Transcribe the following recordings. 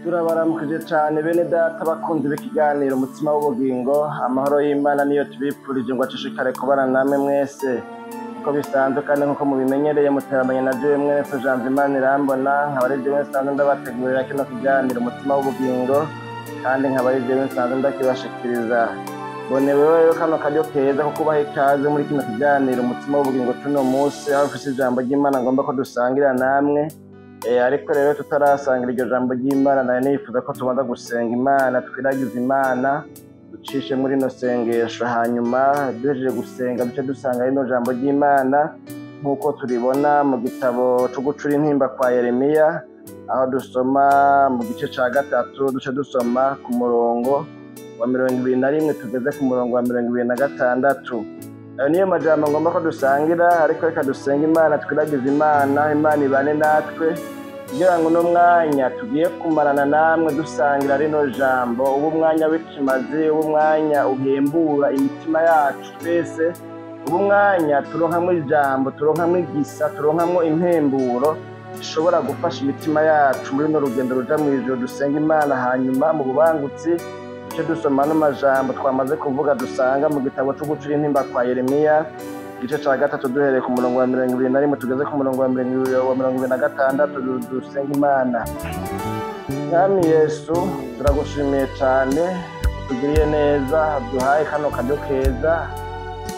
turabaramukije cyane bene data bakunze b'ikiganiro umutima w'ubugingo, amahoro y'Imana niyo tubipfurije ngo acishikare kubana namwe mwese uko bisanzwe kandi nk'uko mubimenyereye muteramanye na jewe mwese Janvier Manirambona, nkaba ari jewe nsanzwe ndabategurira kino kiganiro umutima w'ubugingo kandi nkaba ari jewe nsanzwe ndakibashikiriza. Bonewewe rero kano karyo keza ko kubaha ikaze muri kino kiganiro umutima w'ubugingo tuno munsi, aho mfise ijambo ry'Imana ngomba ko dusangira namwe. Ariko rero tutarasangira iryo jambo ry'Imana, nayo nifuza ko tubanza gusenga Imana, twiragiza Imana ducishe muri no sengesho, hanyuma duhejeje gusenga duce dusanga rino jambo ry'Imana nk'uko turibona mu gitabo cyo gucura intimba kwa Yeremiya, aho dusoma mu gice ca gatatu duce dusoma ku murongo wa 21 tugeze ku murongo wa 26. Ayo niyo majambo ngomba ko dusangira, ariko reka dusenga Imana, twiragiza Imana, Imana ibane natwe kugira ngo uno mwanya tugiye kumarana namwe dusangira rino jambo, ubu mwanya w'ikimazi, ubu mwanya uhembura imitima yacu twese, ubu mwanya turonkamwo ijambo, turonkamwo igisa, turonkamwo impemburo ishobora gufasha imitima yacu muri no rugendo ruja mw'ijuru. Dusenga Imana, hanyuma mu bubangutsi duce dusoma n'amajambo twamaze kuvuga dusanga mu gitabo cyo gucura intimba kwa Yeremiya, igice ca gatatu duhereye ku murongo wa 21 tugeze ku murongo wa 26. Dusenga Imana. Mwami Yesu, turagushimiye cyane utugiriye neza, duhaye kano karyo keza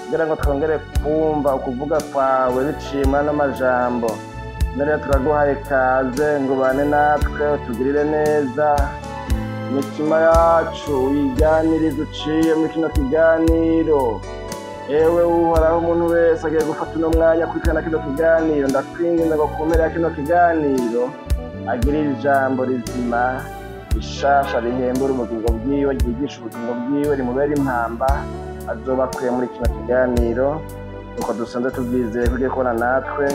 kugira ngo twongere kumva ukuvuga kwawe bicima n'amajambo. None turaguhaye kaze ngo bane natwe, utugirire neza imitima yacu, uyiganirize uciye muri kino kiganiro. Ewe uhoraho, umuntu wese agiye gufata uno mwanya kwikana kino kiganiro, ndakwinginze ngo kumpera kino kiganiro agirire ijambo rizima rishasha rihembura ubugingo bwiwe, ryigisha ubugingo bwiwe, rimubera impamba azoba akuye muri kino kiganiro. Nuko dusanze tubyizeye kugiye kubona natwe,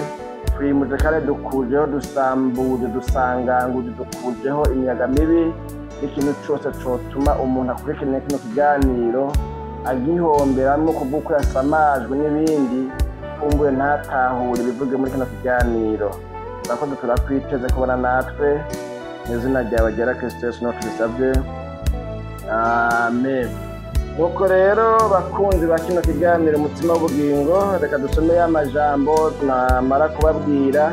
twimuje kandi dukujeho, dusambuje, dusanganguje, dukujeho imiyaga mibi n'ikintu cyose cotuma umuntu akurikirana kino kiganiro agihomberamo kuvuko yasamajwe n'ibindi kumbuye ntatahure bivuge muri kino kiganiro. Urakoze, turakwiteze kubona natwe mu izina ryawe ryera Kristo Yesu no tubisabye, amen. Nuko rero bakunzi ba kino kiganiro umutima w'ubugingo, reka dusome y'amajambo tunamara kubabwira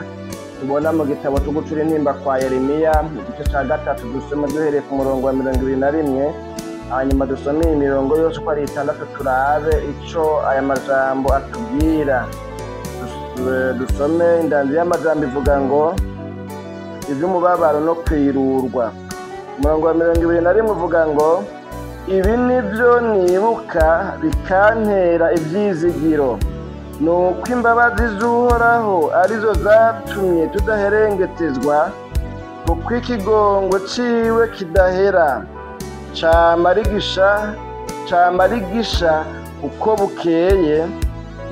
tubona mu gitabo cyo gucura intimba kwa Yeremiya, mu gice ca gatatu dusome duhereye ku murongo wa 21, hanyuma dusome imirongo yose uko ari 6 turabe ico aya majambo atubwira. Dusome indanzi y'amajambo ivuga ngo ivy'umubabaro no kwirurwa. Umurongo wa 21 uvuga ngo ibi nivyo nibuka bikantera ivyizigiro, nuko imbabazi z'Uhoraho arizo zatumye tudaherengetezwa, kuko ikigongwe ciwe kidahera, camarigisha uko bukeye,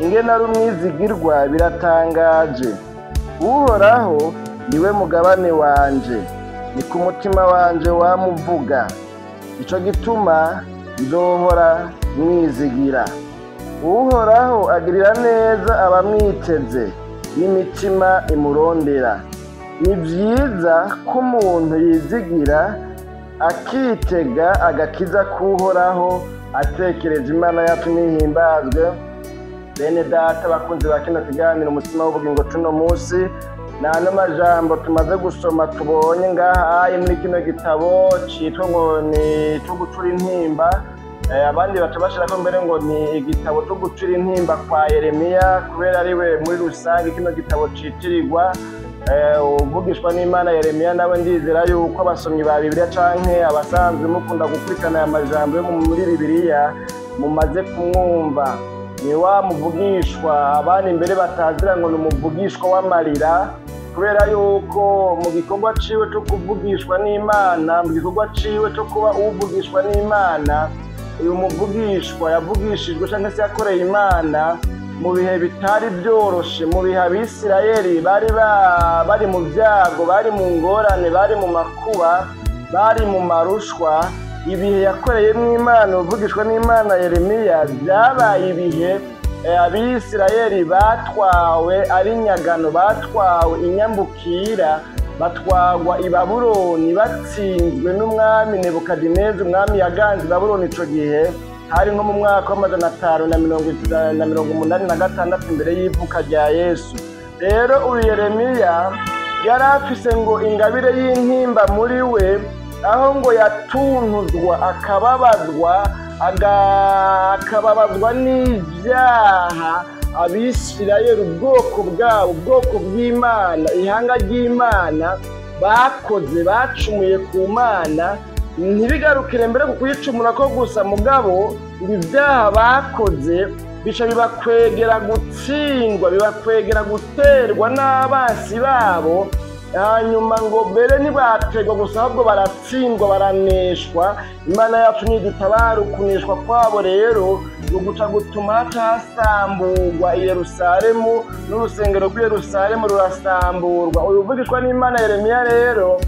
ingene ari umwizigirwa biratangaje. Uhoraho niwe mugabane wanje, ni ku mutima wanje wamuvuga, ico gituma nzohora mwizigira. Uhoraho agirira neza abamwiteze, n'imitima imurondera. Ni vyiza ko umuntu yizigira akitega agakiza k'Uhoraho, atekereza Imana yacu nihimbazwe. Bene data bakunzi ba kino kiganiro umutima w'ubugingo tuno munsi, n'ano majambo tumaze gusoma tubonye ngaha muri kino gitabo citwa ngo ni cyo gucura intimba. Abandi baca bashirako mbere ngo ni igitabo cyo gucura intimba kwa Yeremiya, kubera ariwe muri rusange kino gitabo citirirwa. Uvugishwa n'Imana Yeremiya nawe ndizera yuko abasomyi ba Bibiliya canke abasanzwe mukunda gukurikirana aya majambo yo muri Bibiliya mumaze kumwumva. Ni wa muvugishwa abandi mbere batazira ngo ni umuvugishwa w'amarira, kubera yuko mu gikorwa ciwe cyo kuvugishwa n'Imana, mu gikorwa ciwe cyo kuba uvugishwa n'Imana, uyu muvugishwa yavugishijwe cyangwa se yakoreye Imana mu bihe bitari byoroshe, mu bihe Abisirayeli bari mu byago, bari mu ngorane, bari mu makuba, bari mu marushwa. Ibihe yakoreyemo Imana, uvugishwa n'Imana Yeremiya, byabaye ibihe Abisirayeli batwawe ari nyagano, batwawe inyambukira batwagwa i Babuloni batsinzwe n'umwami Nebukadineza, umwami yaganze i Babuloni ico gihe hari nko mu mwaka w'586 imbere y'ivuka rya Yesu. Rero uyu Yeremiya yari afise ngo ingabire y'intimba muri we, aho ngo yatuntuzwa akababazwa n'ivyaha Abisirayeli ubwoko bwabo, ubwoko bw'Imana, ihanga ry'Imana bakoze, bacumuye ku Mana. Ntibigarukire mbere ku kuyicumura ko gusa, mugabo ibyaha bakoze bica bibakwegera gutsindwa, bibakwegera guterwa n'abansi babo, hanyuma ngo mbere ntibategwa gusa ahubwo baratsindwa, baraneshwa. Imana yacu nidutabara ukuneshwa kwabo rero ngo guca gutuma haca hasamburwa i Yerusalemu, n'urusengero rw'i Yerusalemu rurasamburwa. Uyu uvugishwa n'Imana Yeremiya rero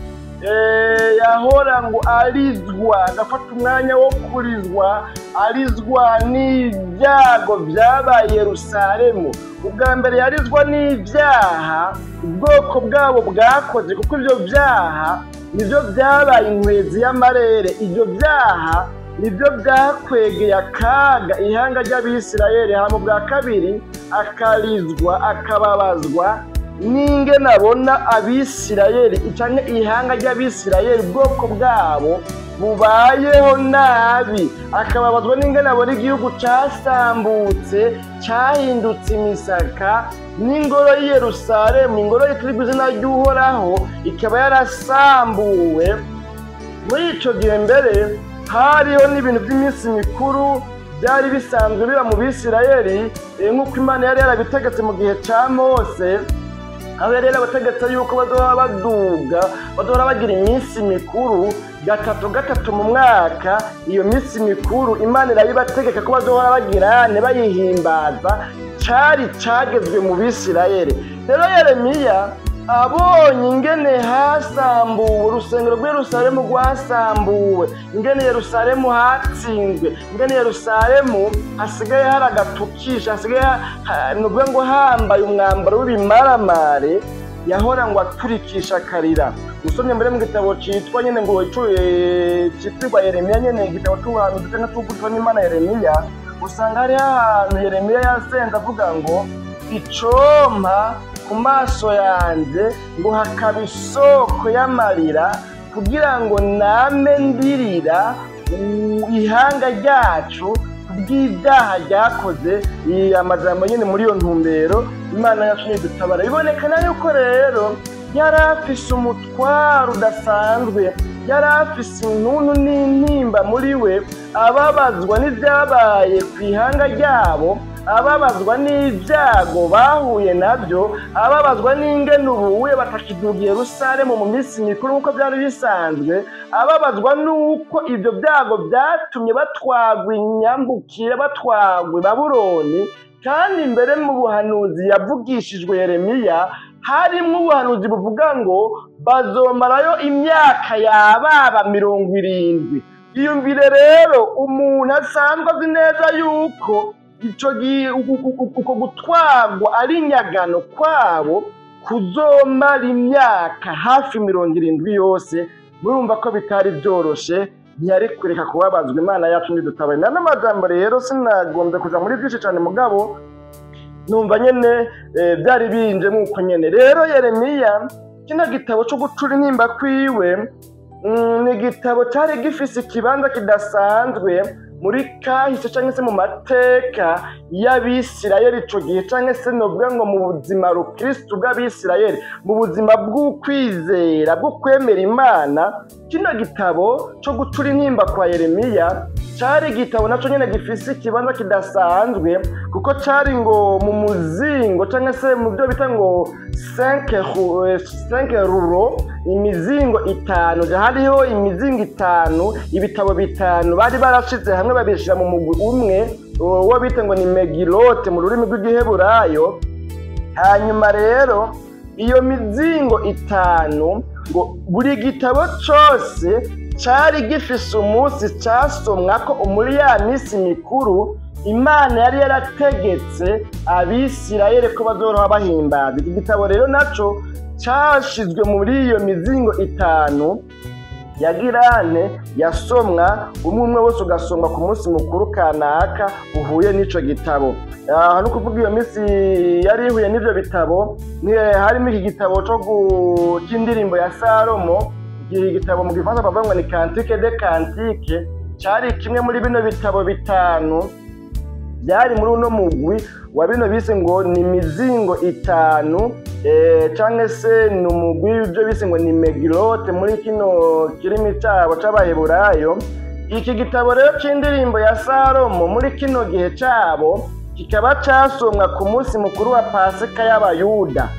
yahora ngo arizwa, agafata umwanya wo kurizwa, arizwa n'ibyago byabaye i Yerusalemu. Ubwa mbere yarizwa n'ibyaha ubwoko bwabo bwakoze, kuko ibyo byaha nibyo byabaye inkwezi y'amarere. Ibyo byaha nibyo byakwegeye akaga ihanga ry'Abisirayeli. Hama bwa kabiri akarizwa, akababazwa n'ingene abona Abisirayeli canke ihanga ry'Abisirayeli ubwoko bwabo bubayeho nabi, akababazwa n'ingene abona igihugu casambutse, cahindutse imisaka, n'ingoro y'i Yerusalemu, ingoro yitiriwe izina ry'Uhoraho, ikaba yarasambuwe. Muri ico gihe mbere hariho n'ibintu by'iminsi mikuru byari bisanzwe biba mu Bisirayeli, nk'uko Imana yari yarabitegetse mu gihe ca Mose. Aho rero abategetse yuko bazohora bagira iminsi mikuru gatatu mu mwaka. Iyo minsi mikuru Imana irayibategeka ko bazohora bagira bayihimbaza, cari cagezwe mu Bisirayeli. Rero Yeremiya abonye ingene hasambuwe urusengero rw'i Yerusalemu, rwasambuwe, ingene Yerusalemu hatsinzwe, ingene Yerusalemu hasigaye hari agatukisha, hasigaye nuvuga ngo hambaye umwambaro w'ibimaramare, yahora ngo aturikisha akarira. Usomye mbere mu gitabo citwa nyene ngo citwa Yeremiya, nyene igitabo c'ubuhanuzi canke c'ugurishwa n'Imana Yeremiya, usanga hariho ahantu Yeremiya yasenze avuga ngo icompa ku maso yanje ngo hakaba isoko y'amarira, kugira ngo name ndirira ihanga ryacu kubw'ibyaha ryakoze. Amajambo nyine muri iyo ntumbero Imana yacu nidutabara. Bibonekana yuko rero yari afise umutwaro udasanzwe, yari afise intuntu n'intimba muri we, ababazwa n'ibyabaye ku ihanga ryabo, ababazwa n'ibyago bahuye nabyo, ababazwa n'ingene ubuye batakiduga i Yerusalemu mu minsi mikuru nk'uko byari bisanzwe, ababazwa n'uko ibyo byago byatumye batwagwa inyambukira, batwagwa i Babuloni. Kandi mbere mu buhanuzi yavugishijwe Yeremiya harimwo ubuhanuzi buvuga ngo bazomarayo imyaka yababa 70. Iyumvire rero umuntu asanzwe azi neza yuko uko gutwagwa ari inyagano kwabo kuzomara imyaka hafi 70 yose. Murumva ko bitari byoroshe, ntiyari kureka kubabazwa. Imana yacu nidutabare. N'amajambo rero sinagombye kuja muri byinshi cyane, mugabo numva nyene byari binje nk'uko nyene. Rero Yeremiya kino gitabo cyo gucura intimba kwiwe ni igitabo cyari gifise ikibanza kidasanzwe muri kahise cyangwa se mu mateka y'Abisirayeli ico gihe, cyangwa se novuga ngo mu buzima rukristo bw'Abisirayeli, mu buzima bw'ukwizera, bwo kwemera Imana. Kino gitabo cyo gucura intimba kwa Yeremiya cyari igitabo naco nyene gifise ikibanza kidasanzwe, kuko cyari ngo mu muzingo cyangwa se mu byo bita ngo 5 ruro, imizingo 5. Hariho imizingo 5, ibitabo 5 bari barashize hamwe babishira mu mugwi umwe, wo bita ngo ni Megilote mu rurimi rw'Igiheburayo. Hanyuma rero iyo mizingo 5 ngo buri gitabo cyose cyari gifise umunsi cyasomwako muri ya minsi mikuru Imana yari yarategetse Abisirayeli ko bazohora bahimbaza. Iki gitabo rero naco cyashizwe muri iyo mizingo itanu yagirane yasomwa umwe wese ugasomwa ku munsi mukuru kanaka uhuye n'ico gitabo. Aha no kuvuga iyo minsi yari ihuye n'ivyo bitabo harimo iki gitabo c'indirimbo ya Salomo. Iki gitabo mu gifaransa bavuga ngo ni Cantique des Cantiques, cari kimwe muri bino bitabo bitanu byari muri uno mugwi wa bino bise ngo ni mizingo itanu, canke se ni umugwi w'ivyo bise ngo ni Megilote muri kino kirimi cabo c'Abaheburayo. Iki gitabo rero c'indirimbo ya Salomo muri kino gihe cabo kikaba casomwa ku munsi mukuru wa Pasika y'Abayuda.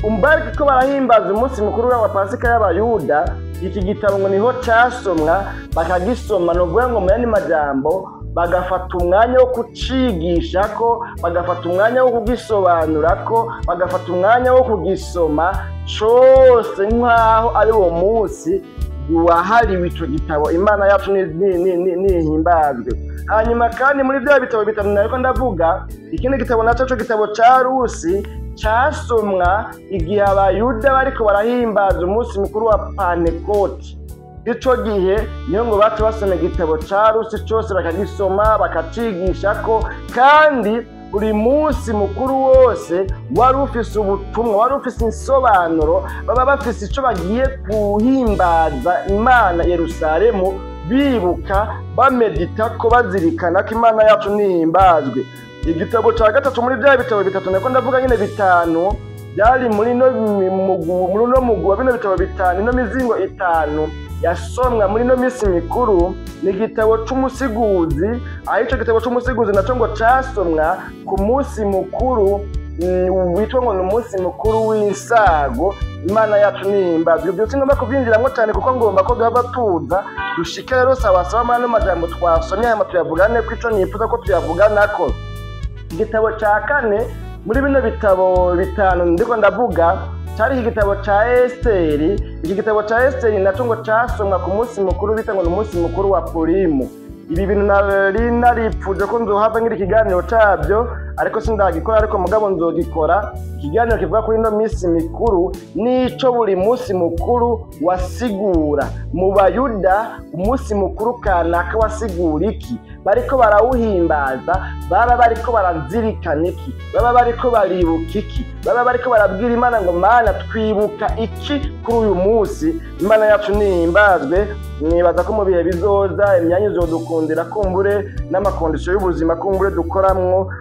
Umbariki ko barahimbaza umunsi mukuru wa Pasika y'Abayuda, iki gitabo ngo niho casomwa bakagisoma, no vuga ngo mu yandi majambo bagafata umwanya wo kucigishako, bagafata umwanya wo kugisobanurako, bagafata umwanya wo kugisoma cose nk'aho ari uwo munsi wahariwe ico gitabo. Imana yacu nihimbazwe. Hanyuma kandi muri bya bitabo bitanu nariko ndavuga, ikindi gitabo naco cyo gitabo ca Rusi casomwa igihe Abayuda bariko barahimbaza umunsi mukuru wa Pantekoti. Ico gihe niyo ngo bacu basoma igitabo ca Rusi cose bakagisoma bakacigishako, kandi buri munsi mukuru wose wari ufise ubutumwa, wari ufise insobanuro, baba bafise ico bagiye kuhimbaza Imana Yerusalemu, bibuka bamedita ko bazirikana ko Imana yacu nihimbazwe. Igitabo ca gatatu muri bya bitabo bitatu nako ndavuga nyine bitanu byari muri no mugwi wa bino bitabo bitanu, no mizingo itanu yasomwa muri no misi mikuru, ni igitabo c'umusiguzi. Aho ico gitabo c'umusiguzi naco ngo casomwa ku munsi mukuru witwa ngo ni umunsi mukuru w'insago. Imana yacu nihimbazwe. Ibyo singomba kubyinjiramwo cyane kuko ngomba ko duhava tuza dushike rero sawa mano majambo twasomye hama tuyavugane ko ico nifuza ko tuyavuganako. Igitabo ca kane muri bino bitabo bitanu ndiko ndavuga cari igitabo ca Esteri. Iki gitabo ca Esteri naco ngo casomwa ku munsi mukuru bita ngo ni umunsi mukuru wa Purimu. Ibi bintu naripfuje ko nzohava ngira ikiganiro cabyo, ariko sindagikora, ariko mugabo nzogikora ikiganiro kivuga kuri ino misi mikuru nico buri munsi mukuru wasigura. Mu Bayuda umunsi mukuru kanaka wasigura iki? Bariko barawuhimbaza, baba bariko barazirikana iki? Baba bariko baribuka iki? Baba bariko barabwira Imana ngo Mana twibuka iki kuri uyu munsi? Imana yacu nihimbazwe. Nibaza ko mu bihe bizoza imyanya izodukundira kumbure n'amakondisiyo y'ubuzima kumbure dukoramwo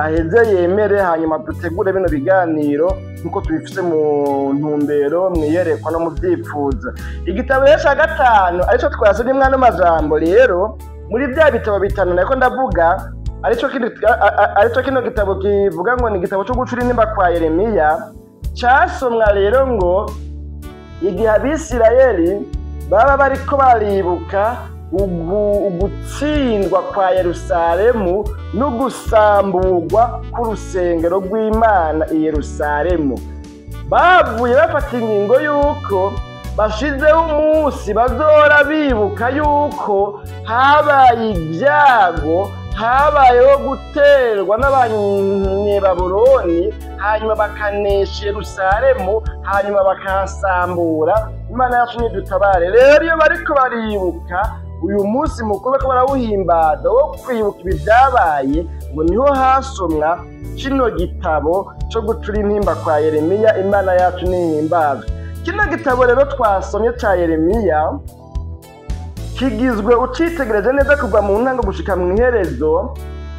aheze yemere, hanyuma dutegure bino biganiro nkuko tubifise mu ntumbero mwiyerekwa no mu vyifuza. Igitabo rero ca gatanu arico twasomye mwana majambo rero muri bya bitabo bitanu nako ndavuga, arico kino gitabo kivuga ngo ni igitabo cyo gucura inimba kwa Yeremiya. Casomwa rero ngo igihe Abisirayeli baba bariko baribuka ugutsindwa kwa Yerusalemu no gusamburwa k'urusengero rw'Imana i Yerusalemu, bavuye bafata ingingo yuko bashizeho umunsi bazora bibuka yuko habaye ibyago, habayeho guterwa n'Abanyebabuloni, hanyuma bakanesha Yerusalemu, hanyuma bakahasambura. Imana yacu nidutabare. Rero iyo bariko baribuka uyu munsi mukuru ko barawuhimbaza wo kwibuka ibi byabaye, ngo niho hasomwa kino gitabo cyo gucura intimba kwa Yeremiya. Imana yacu nihimbazwe. Kino gitabo rero twasomye ca Yeremiya kigizwe, ucitegereje neza kuva mu ntango gushika mu iherezo,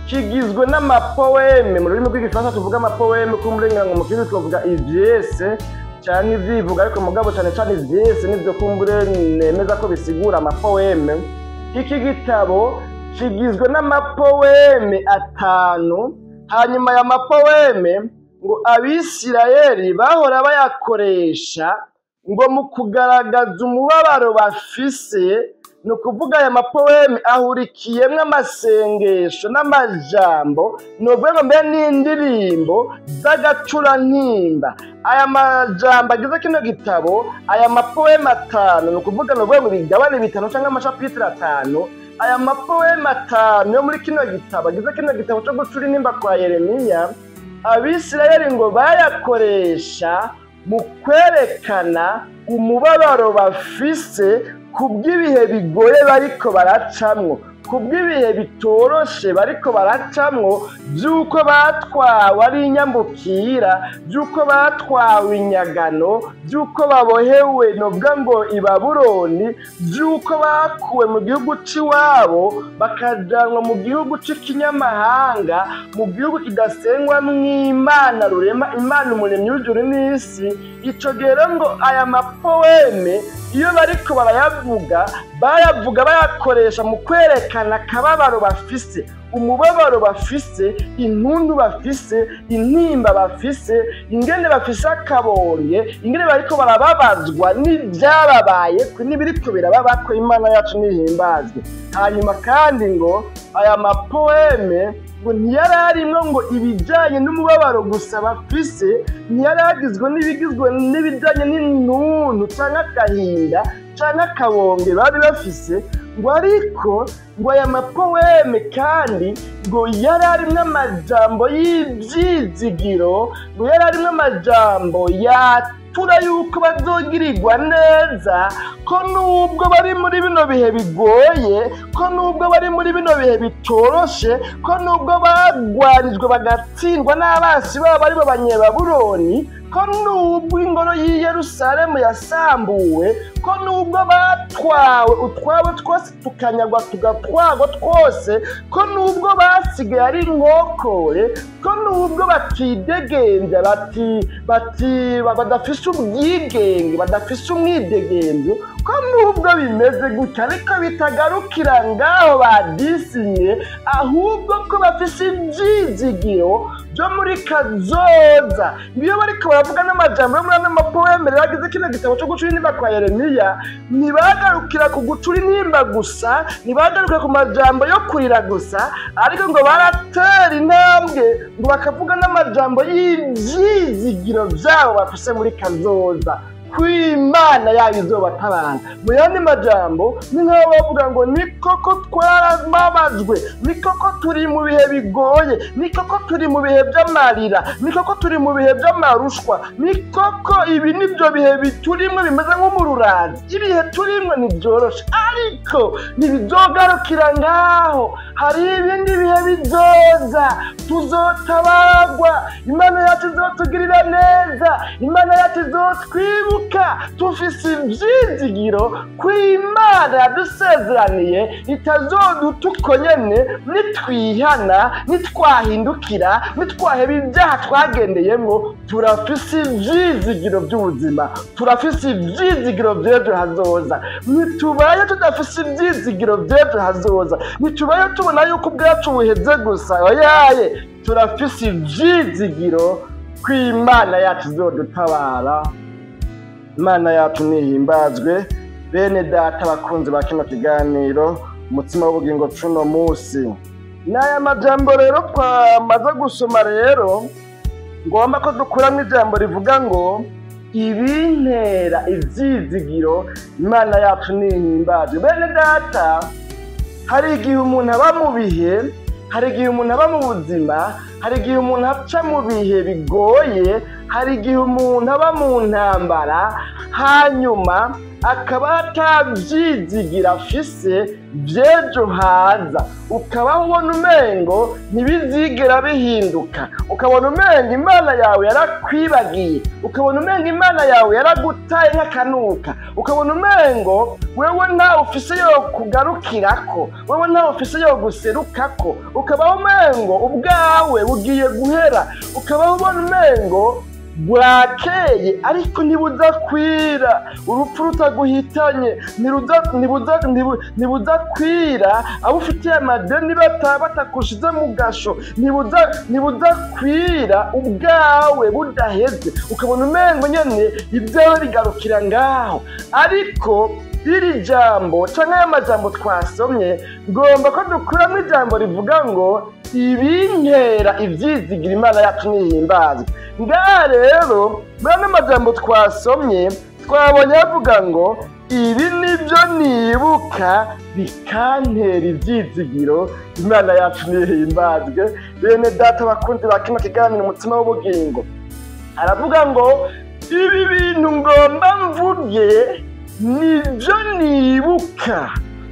kigizwe n'amapoeme. Mu rurimi rw'igifaransa tuvuga amapoeme, kumburenga ngo mu kirundi tuvuga ivyese cyane ivyivuga, ariko mugabo cyane cyane ivyese nivyo kumbure nemeza ko bisigura amapoeme. Iki gitabo kigizwe n'amapoeme atanu. Hanyuma ya mapoeme ngo Abisirayeli bahora bayakoresha ngo mu kugaragaza umubabaro bafise. Ni ukuvuga aya mapoeme ahurikiyemwo amasengesho n'amajambo, novuga ngo mbere n'indirimbo z'agacurantimba. Aya majambo agize kino gitabo, aya mapoeme atanu, ni ukuvuga novuga ngo bigabane bitanu canke amashapitire atanu. Aya mapoeme atanu yo muri kino gitabo agize kino gitabo cyo gucura intimba kwa Yeremiya, Abisirayeli ngo bayakoresha mu kwerekana umubabaro bafise kubw'ibihe bigoye bariko baracamwo, kubw'ibihe bitoroshe bariko baracamwo, by'uko batwawe ari inyambukira, by'uko batwawe inyagano, by'uko babohewe novuga ngo i Babuloni, by'uko bakuwe mu gihugu c'iwabo bakajanwa mu gihugu c'ikinyamahanga, mu gihugu kidasengwa mw'Imana rurema, Imana umuremyi w'ijuru n'isi. Ico rero ngo aya mapoeme iyo bariko barayavuga bayakoresha mu kwerekana akababaro bafise, umubabaro bafise, intundu bafise, intimba bafise, ingene bafise akabonye, ingene bariko barababazwa n'ivyababaye n'ibiriko birababako. Imana yacu nihimbazwe. Hanyuma kandi ngo aya mapoeme ngo ntiyari arimwo ngo ibijanye n'umubabaro gusa bafise, ntiyari agizwe n'ibijanye n'intuntu canke agahinda canke akabonge bari bafise, ngo ariko ngo aya mapoeme kandi ngo yari arimwo amajambo y'ivyizigiro, ngo yari arimwo amajambo yatura yuko bazogirirwa neza, ko nubwo bari muri bino bihe bigoye, ko nubwo bari muri bino bihe bitoroshe, ko nubwo bagwarijwe bagatsindwa n'abansi babo aribo Banyebabuloni, ko nubwo ingoro y'i Yerusalemu yasambuwe, ko nubwo batwawe utwabo twose tukanyagwa tugatwagwa twose, ko nubwo basigaye ari inkokore, ko nubwo batidegenza badafise ubwigenge, badafise umwidegenzo, ko nubwo bimeze gutya ariko bitagarukira ngaho badisinye, ahubwo ko bafise ivyizigiro byo muri kazoza. Iyo bariko baravuga n'amajambo yo muri ano mapoeme yagize kino gitabo cyo gucura intimba kwa Yeremiya, ntibagarukira ku gucura intimba gusa, ntibagarukira ku majambo yo kurira gusa, ariko ngo baratera intambwe ngo bakavuga n'amajambo y'ivyizigiro vyabo bafise muri kazoza, kw'Imana yabo izobatabara. Mu yandi majambo ni nk'aho bavuga ngo ni koko twarababajwe, ni koko turi mu bihe bigoye, ni koko turi mu bihe by'amarira, ni koko turi mu bihe by'amarushwa, ni koko ibi nibyo bihe biturimwe bimeze nk'umururazi, ibihe turimwe ntibyoroshe, ariko ntibizogarukira ngaho, hari ibindi bihe bizoza, tuzotabarwa, Imana yacu izotugirira neza, Imana yacu izotwibuka, tufise ivyizigiro kw'Imana yadusezeraniye itazodutuko nyene nitwihana, nitwahindukira, nitwaheba ibyaha twagendeyemwo. Turafise ivyizigiro by'ubuzima, turafise ivyizigiro vy'ejo hazoza. Ntitubaye tudafise ivyizigiro vy'ejo hazoza, ntitubaye tubona yuko ubwacu buheze gusa, oyaye turafise ivyizigiro kw'Imana yacu izodutabara. Imana yacu nihimbazwe. Bene data bakunzi ba kino kiganiro umutima w'ubugingo cuno musi, n'aya majambo rero twamaze gusoma rero, ngomba ko dukuramwo ijambo rivuga ngo ibintera ivyizigiro. Imana yacu nihimbazwe. Bene data, hari igihe umuntu aba mu bihe, hari igihe umuntu aba mu buzima, hari igihe umuntu aca mu bihe bigoye, hari igihe umuntu aba mu ntambara, hanyuma akaba atavyizigira afise vy'ejo haza, ukabaho ubona umengo ntibizigera bihinduka, ukabona umengo Imana yawe yarakwibagiye, ukabona umengo Imana yawe yaragutaye nk'akanuka, ukabona umengo wewe ntawe ufise yo kugarukirako, wewe ntawe ufise yo guserukako, ukabaho umengo ubwawe bugiye guhera, ukabaho ubona umengo bwakeye ariko ntibuza kwira, urupfu rutaguhitanye ntibuza kwira, abo ufitiye amadeni batakushize mu gasho ntibuza kwira, ubwawe budaheze, ukabona umengo nyene ibyawe bigarukira ngaho. Ariko iri jambo canke aya majambo twasomye, ngomba ko dukuramo ijambo rivuga ngo ibintera ivyizigiro. Imana yacu nihimbazwe. Ngaha rero bano majambo twasomye twabonye bavuga ngo ibi nibyo nibuka bikantera ivyizigiro. Imana yacu nihimbazwe. Bene data bakunzi ba kino kiganiro umutima w'ubugingo, aravuga ngo ibi bintu ngomba mvuge nibyo nibuka.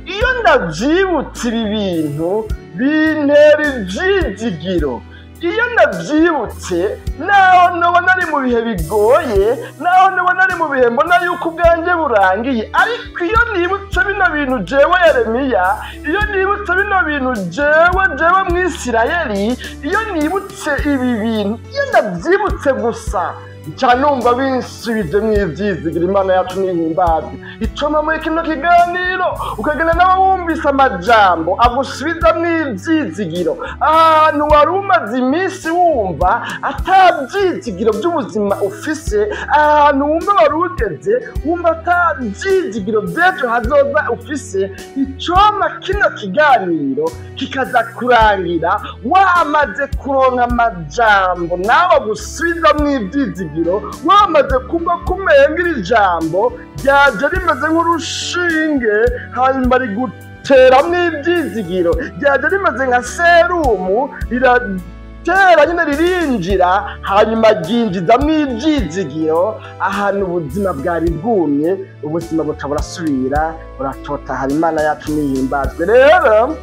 Iyo ndabyibutse ibi bintu bintera ibyizigiro. Iyo ndabyibutse naho nabona ari mu bihe bigoye, naho nabona ari mu bihe mbona yuko ubwanjye burangiye, ariko iyo nibutse bino bintu jewe Yeremiya, iyo nibutse bino bintu jewe Mwisirayeli, iyo nibutse ibi bintu, iyo ndabyibutse gusa numva binsubije mw'ibyizigiro. Imana yacu nihimbaze. Icoma muri kino kiganiro ukagenda nawe wumvise amajambo agusubiza mw'ibyizigiro, ahantu wari umaze iminsi wumva atabyizigiro by'ubuzima ufise, ahantu wumva wari ugeze wumva atabyizigiro by'ejo hazoza ufise. Icoma kino kiganiro kikaza kurangira wamaze kuronka amajambo nawe agusubiza mw'ibyizigiro, wamaze kumva kumenga iri jambo ryaje rimeze nk'urushinge hanyuma riguteramwo ibyizigiro, ryaje rimeze nka serumu riratera nyine ririnjira hanyuma ryinjizamwo ibyizigiro. ahantu ubuzima bwari bwumye ubuzima buca burasubira buratotahara. Imana yacu nihimbazwe. Rero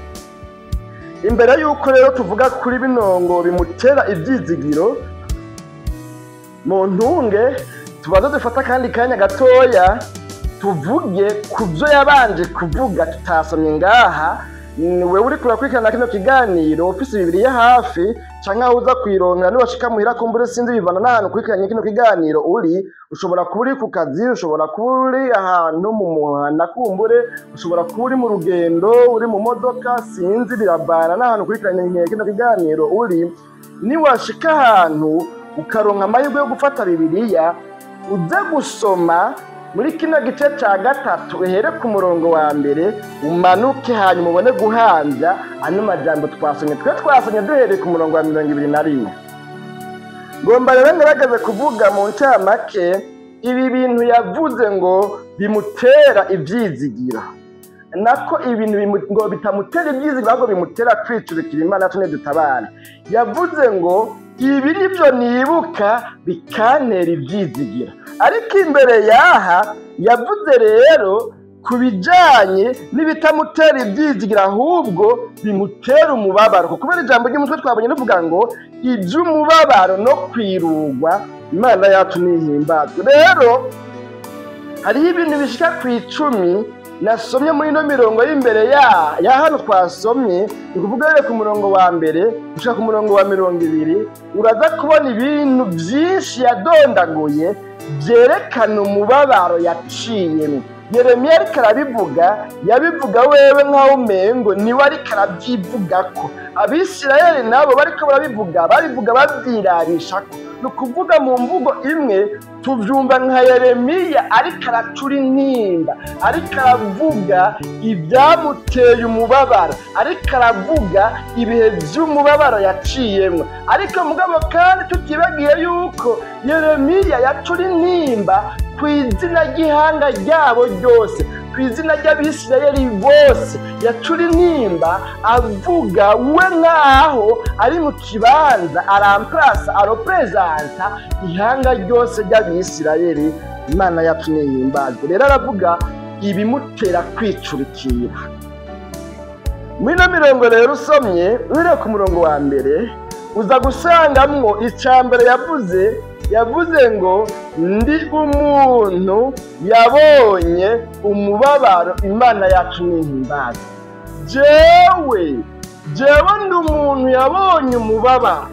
imbere y'uko rero tuvuga kuri bino ngo bimutera ibyizigiro, mu ntunge tubanza dufata kandi kanya gatoya tuvuge ku byo yabanje kuvuga tutasomye ngaha. Wewe uri kurakurikirana kino kiganiro ufise Bibiliya hafi canke aho uza kwironka niwashika muhira kumbure sinzi bivana n'ahantu kurikiranye kino kiganiro uri, ushobora kuba uri ku kazi, ushobora kuba uri ahantu mu muhanda kumbure, ushobora kuba uri mu rugendo, uri mu modoka, sinzi birabana n'ahantu kurikiranye kino kiganiro uri. Niwashika ahantu ukaronka amahirwe yo gufata Bibiliya uze gusoma muri kino gice ca gatatu, uhere ku murongo wa mbere umanuke hanyuma ubone guhanza ano majambo twasomye. Twasomye duhereye ku murongo wa 21. Ngomba rero ngerageze kuvuga mu ncamake ibi bintu yavuze ngo bimutera ibyizigiro, nako ibintu ngo bitamutera ibyizigiro ahubwo bimutera kwicurikira. Imana yacu nidutabare. Yavuze ngo ibi nibyo nibuka bikantera ibyizigiro, ariko imbere yaha yavuze rero ku bijyanye n'ibitamutera ibyizigiro ahubwo bimutera umubabaro. Kubera ijambo ry'umutwe twabonye rivuga ngo iby'umubabaro no kwirugwa. Imana yacu nihimbazwe. Rero hariho ibintu bishika ku 10 nasomye muri ino mirongo y'imbere ya hano twasomye. Ni kuvuga rero ku murongo wa mbere gushika ku murongo wa 20 uraza kubona ibintu byinshi yadondaguye byerekana umubabaro yaciyemo. Yeremiya ariko arabivuga, yabivuga wewe nk'aho umengo niwe ariko arabyivugako. Abisirayeli nabo bariko barabivuga, babivuga babyirabishako. Ni ukuvuga mu mvugo imwe tuvyumva nka Yeremiya ariko aracura intimba, ariko aravuga ibyamuteye umubabaro, ariko aravuga ibihe by'umubabaro yaciyemwo. Ariko mugabo kandi tutibagiye yuko Yeremiya yacura intimba ku izina ry'ihanga ryabo ryose, ku izina ry'Abisirayeli bose. Yacura intimba avuga we nk'aho ari mu kibanza aropresenta ihanga ryose ry'Abisirayeli. Imana yacu nihimbazwe. Rero aravuga ibimutera kwicurikira. Muri ino mirongo rero usomye uhereye ku murongo wa mbere uza gusangamwo icambere yavuze ngo ndi umuntu yabonye umubabaro. Imana yacu nihimbazwe. Jewe ndi umuntu yabonye umubabaro.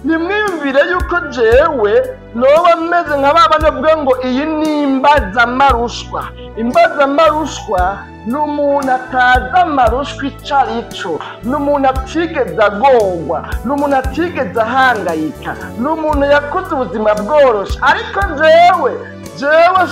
Nimwiyumvire yuko jewe noba meze nka babana bavuga ngo iyi ni imbazamarushwa. Imbazamarushwa ni umuntu atazi amarushwa ico arico, ni umuntu atigeze agorwa, ni umuntu atigeze ahangayika, ni umuntu yakoze ubuzima bworoshe. Ariko jewe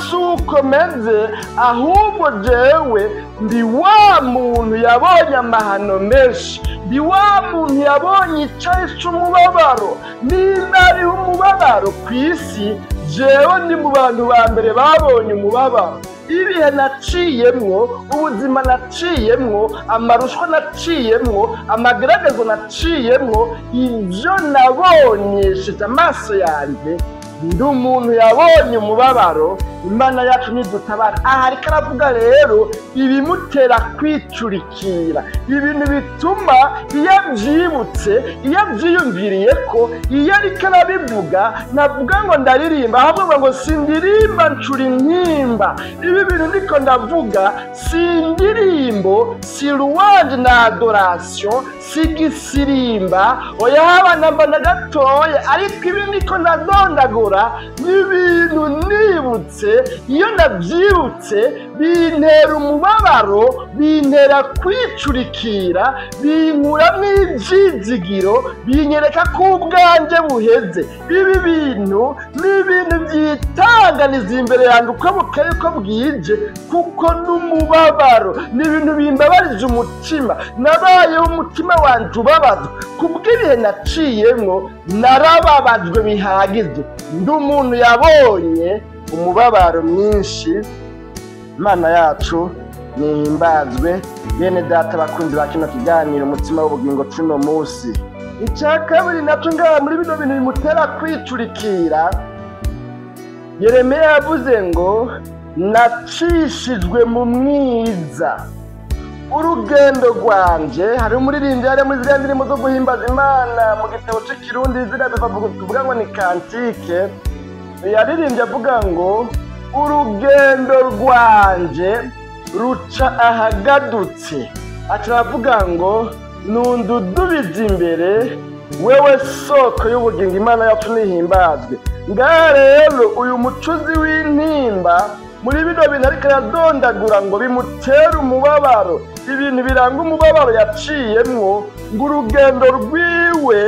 si uko meze, ahubwo jewe ndi wa muntu yabonye amahano menshi, ndi wa muntu yabonye icari c'umubabaro. Niba hariho umubabaro ku isi, jewe ndi mu bantu ba mbere babonye umubabaro. Ibihe naciyemwo, ubuzima naciyemwo, amarushwa naciyemwo, amagaragazo naciyemwo, ibyo nabonyesheje amaso yanjye ndi umuntu yabonye umubabaro, Imana yacu nidutabara. Aha ariko aravuga rero ibimutera kwicurikira, ibintu bituma iyo abyibutse, iyo abyiyumviriye ko, iyo ariko arabivuga, navuga ngo ndaririmba, ahubwo ngo sindirimba ncura intimba. Ibi bintu ndiko ndavuga si indirimbo, si louange na adoration, si gisirimba, oya haba namba na gatoya, ariko ibi ndiko ndadondagura n'ibintu nibutse. Iyo ndabyibutse bintera umubabaro, bintera kwicurikira, binkuramwo ivyizigiro, binyereka ko ubwanje buheze. Ibi bintu ni ibintu byitanganiza imbere yanjye uko bukeye uko bwije, kuko n'umubabaro ni ibintu bimbabarije umutima. Nabayeho umutima wanje ubabazwa kubw'ibihe naciyemwo, narababajwe bihagije. Ndi umuntu yabonye umubabaro mwinshi. Imana yacu nihimbazwe. Bene data bakunzi ba kino kiganiro umutima w'ubugingo cuno musi, icya kabiri naco ngaha muri bino bintu bimutera kwicurikira, Yeremiya yavuze ngo nacishijwe mu mwiza. Urugendo rwanje, hari umuririmbyi yari muri ziriya ndirimbo zo guhimbaza Imana mu gitabo c'ikirundi, ziriya bivuga ngo ni kantike, yaririmbye avuga ngo urugendo rwanje ruca ahagadutse. Ataravuga ngo nundudubiza imbere, wewe soko y'ubugingo, Imana yacu nihimbazwe. Ngaha rero uyu mucuzi w'intimba muri bino bintu ariko aradondagura ngo bimutera umubabaro, ibintu biranga umubabaro yaciyemwo, ngo urugendo rwiwe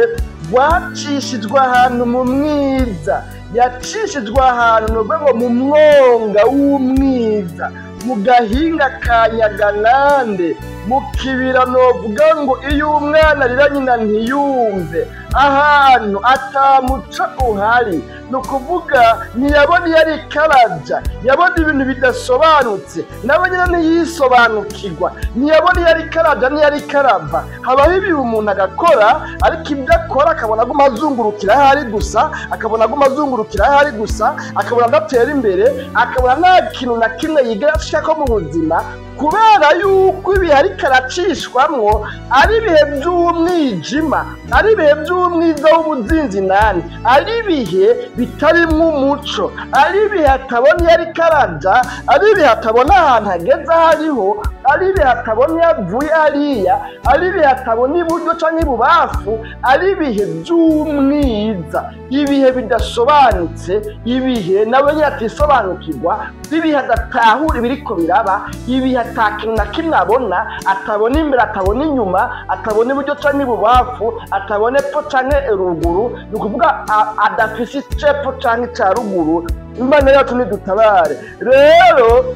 rwacishijwe ahantu mu mwiza. Yacishijwe ahantu ngo mu mwonga w'umwiza, mu gahinga ka Nyaganande, mu kibira novuga ngo iyo umwana arira nyina ntiyumve, ahantu atamuca uhari. Ni ukuvuga ntiyabona iyo ari karaja, yabona ibintu bidasobanutse, nawe nyine ntiyisobanukirwa, ntiyabona iyo ari karaja n'iyo ari karava. Habaho ibihe umuntu agakora, ariko ibyo akora akabona aguma azungurukira aho ari gusa, akabona aguma azungurukira aho ari gusa, akabona adatera imbere, akabona nta kintu na kimwe yiga ashaka mu buzima, kubera yuko ibihe ariko aracishwamwo ari ibihe by'umwijima, ari ibihe by'umwiza w'ubuzinzinani, ari ibihe bitarimwo umuco, ari ibihe atabona iyo ariko araja, ari ibihe atabona ahantu ageze aho ariho, ari ibihe atabona iyo avuye hariya, ari ibihe atabona iburyo canke ibubafu, ari ibihe by'umwiza, ibihe bidasobanutse, ibihe nawe nyine atisobanukirwa, ibihe adatahura ibiriko biraba, ibihe ata kintu na kimwe abona, atabona imbere, atabona inyuma, atabona iburyo canke ibubafu, atabona epfo canke ruguru. Ni ukuvuga adafise icepfo canke ica ruguru. Imana yacu nidutabare. Rero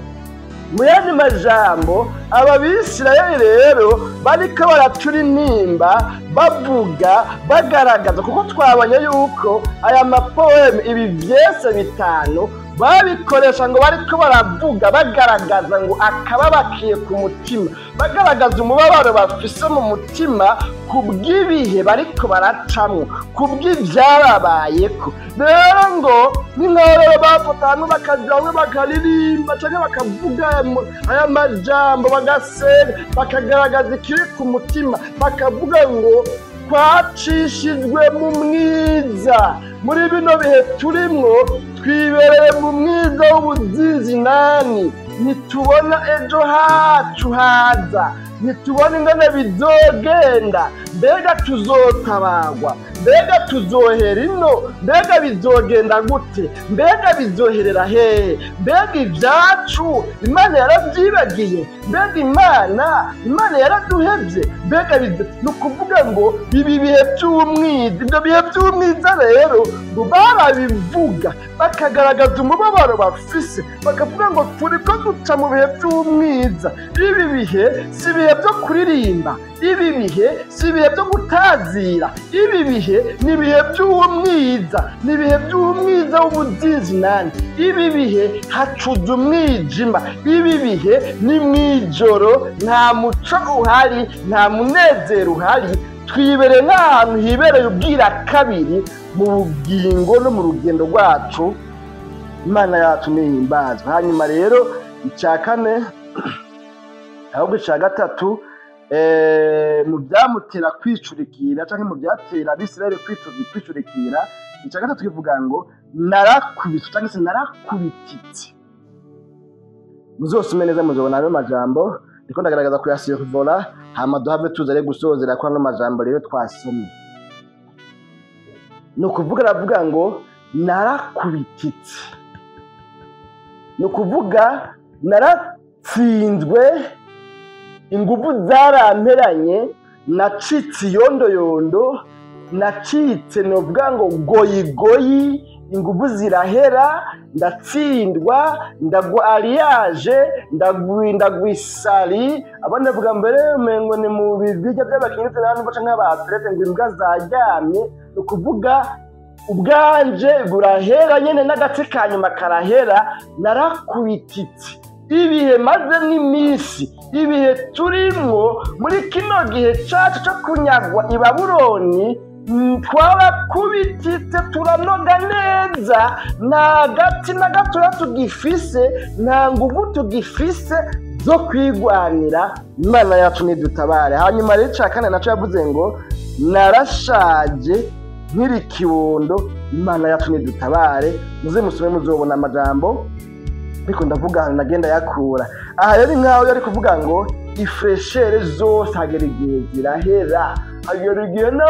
mu yandi majambo, aba Bisirayeli rero bariko baracura intimba, bavuga, bagaragaza, kuko twabonye yuko aya mapoeme, ibi vyese bitanu babikoresha ngo bariko baravuga, bagaragaza ngo akababakiye ku mutima, bagaragaza umubabaro bafise mu mutima kubw'ibihe bariko baracamwo, kubw'ivyarabayeko. Rero ngo n'inkorero bafata hamwe bakaja hamwe bakaririmba canke bakavuga aya majambo, bagasenga, bakagaragaza ikiri ku mutima, bakavuga ngo twacishijwe mu mwiza. Muri bino bihe turimwo twibereye mu mwiza w'ubuzinzinani, ntitubona ejo hacu haza, ntitubona ingene bizogenda. Mbega tuzotabagwa? Mbega tuzohera ino? Mbega bizogenda gute? Mbega bizoherera hehe? Mbega ibyacu Imana yaravyibagiye? Mbega Imana yaraduhevye? Mbega ni ukuvuga ngo ibi bihe by'umwiza, ibyo bihe by'umwiza rero ngo barabivuga, bakagaragaza umubabaro bafise, bakavuga ngo turiko duca mu bihe by'umwiza. Ibi bihe si ibihe byo kuririmba, ibi bihe si ibihe byo gutazira, ibi bihe ni ibihe by'umwiza, ni ibihe by'umwiza w'ubuzinzinani. Ibi bihe hacuze umwijima, ibi bihe ni mwijoro, nta muco uhari, nta munezero uhari, twibereye nk'ahantu hibereye ubwira kabiri mu bugingo no mu rugendo rwacu. Imana yacu nihimbazwe. Hanyuma rero icya kane ahubwo icya gatatu mu byamutera kwicurikira cyangwa mu byatera Abisirayeli kwicurikira, icya gatatu kivuga ngo narakubitse cyangwa se narakubititse. Muzosome neza muzobona ayo majambo ndiko ndagaragaza kuyasirvora, hama duhave tuzare gusozera kwa no majambo rero twasomye. No kuvuga aravuga ngo narakubititse, no kuvuga naratsinzwe, ingufu zaramperanye, nacitse yondoyondo, nacitse novuga ngo goyigoyi, ingufu zirahera, ndatsindwa, ndagwa ariyaje, ndagwisari. Abana bavuga mbere umengo ni mu bijya by'abakinnyi n'abandi baca nk'abatlete ngo imbwa zaryamye. No kuvuga ubwanje burahera nyene n'agace kanyuma karahera. Narakubititse ibihe maze nk'iminsi, ibihe turimwo muri kino gihe cacu cyo kunyagwa i Babuloni, twarakubititse turanoga neza, nta gati na gatoya tugifise, nta nguvu tugifise zo kwigwanira. Imana yacu nidutabare. Hanyuma rero icya kane naco yavuze ngo narashaje nkiri kibondo. Imana yacu nidutabare. Muze musome muzobona amajambo ariko ndavuga ahantu nagenda yakura. Aha rero nkaho yari kuvuga ngo ifreshere zose hagera igihe zirahera, hagera igihe no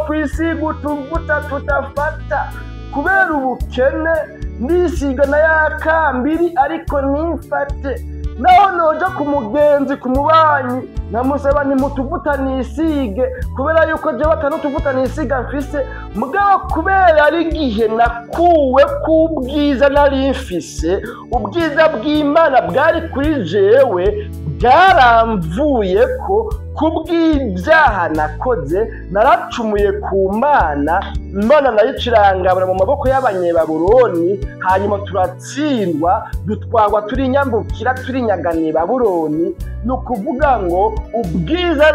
kwisiga utuvuta tutafata kubera ubukene, ndisiga na yakambiri ariko nifate. Naho noja ku mugenzi ku mubanyi namusaba nimutuvuta nisige kubera yuko je batanutuvuta nisiga mfise, mugabo kubera ari gihe nakuwe kubwiza nari mfise, ubwiza bw'Imana bwari kuri jewe, bwaramvuye ko kubw'ibyaha nakoze, naracumuye ku Mana. Imana nayicirangabura mu maboko y'Abanyebabuloni, hanyuma turatsindwa, dutwagwa turi nyambukira, turi nyagani Babuloni. Ni ukuvuga ngo ubwiza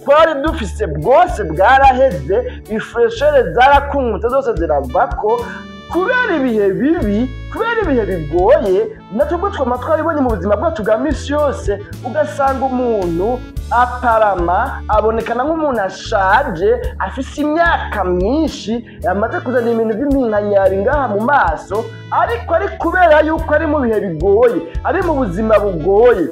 twari dufise bwose bwaraheze, ifreshere zarakunkutse zose ziravako kubera ibihe bibi, kubera ibihe bigoye. Natubwo twama twaribonye mu buzima bwacu bwa misi yose, ugasanga umuntu aparama abonekana nk'umuntu ashaje, afise imyaka myinshi, yamaze kuzana ibintu by'iminkanyari ngaha mu maso, ariko ari kubera yuko ari mu bihe bigoye, ari mu buzima bugoye.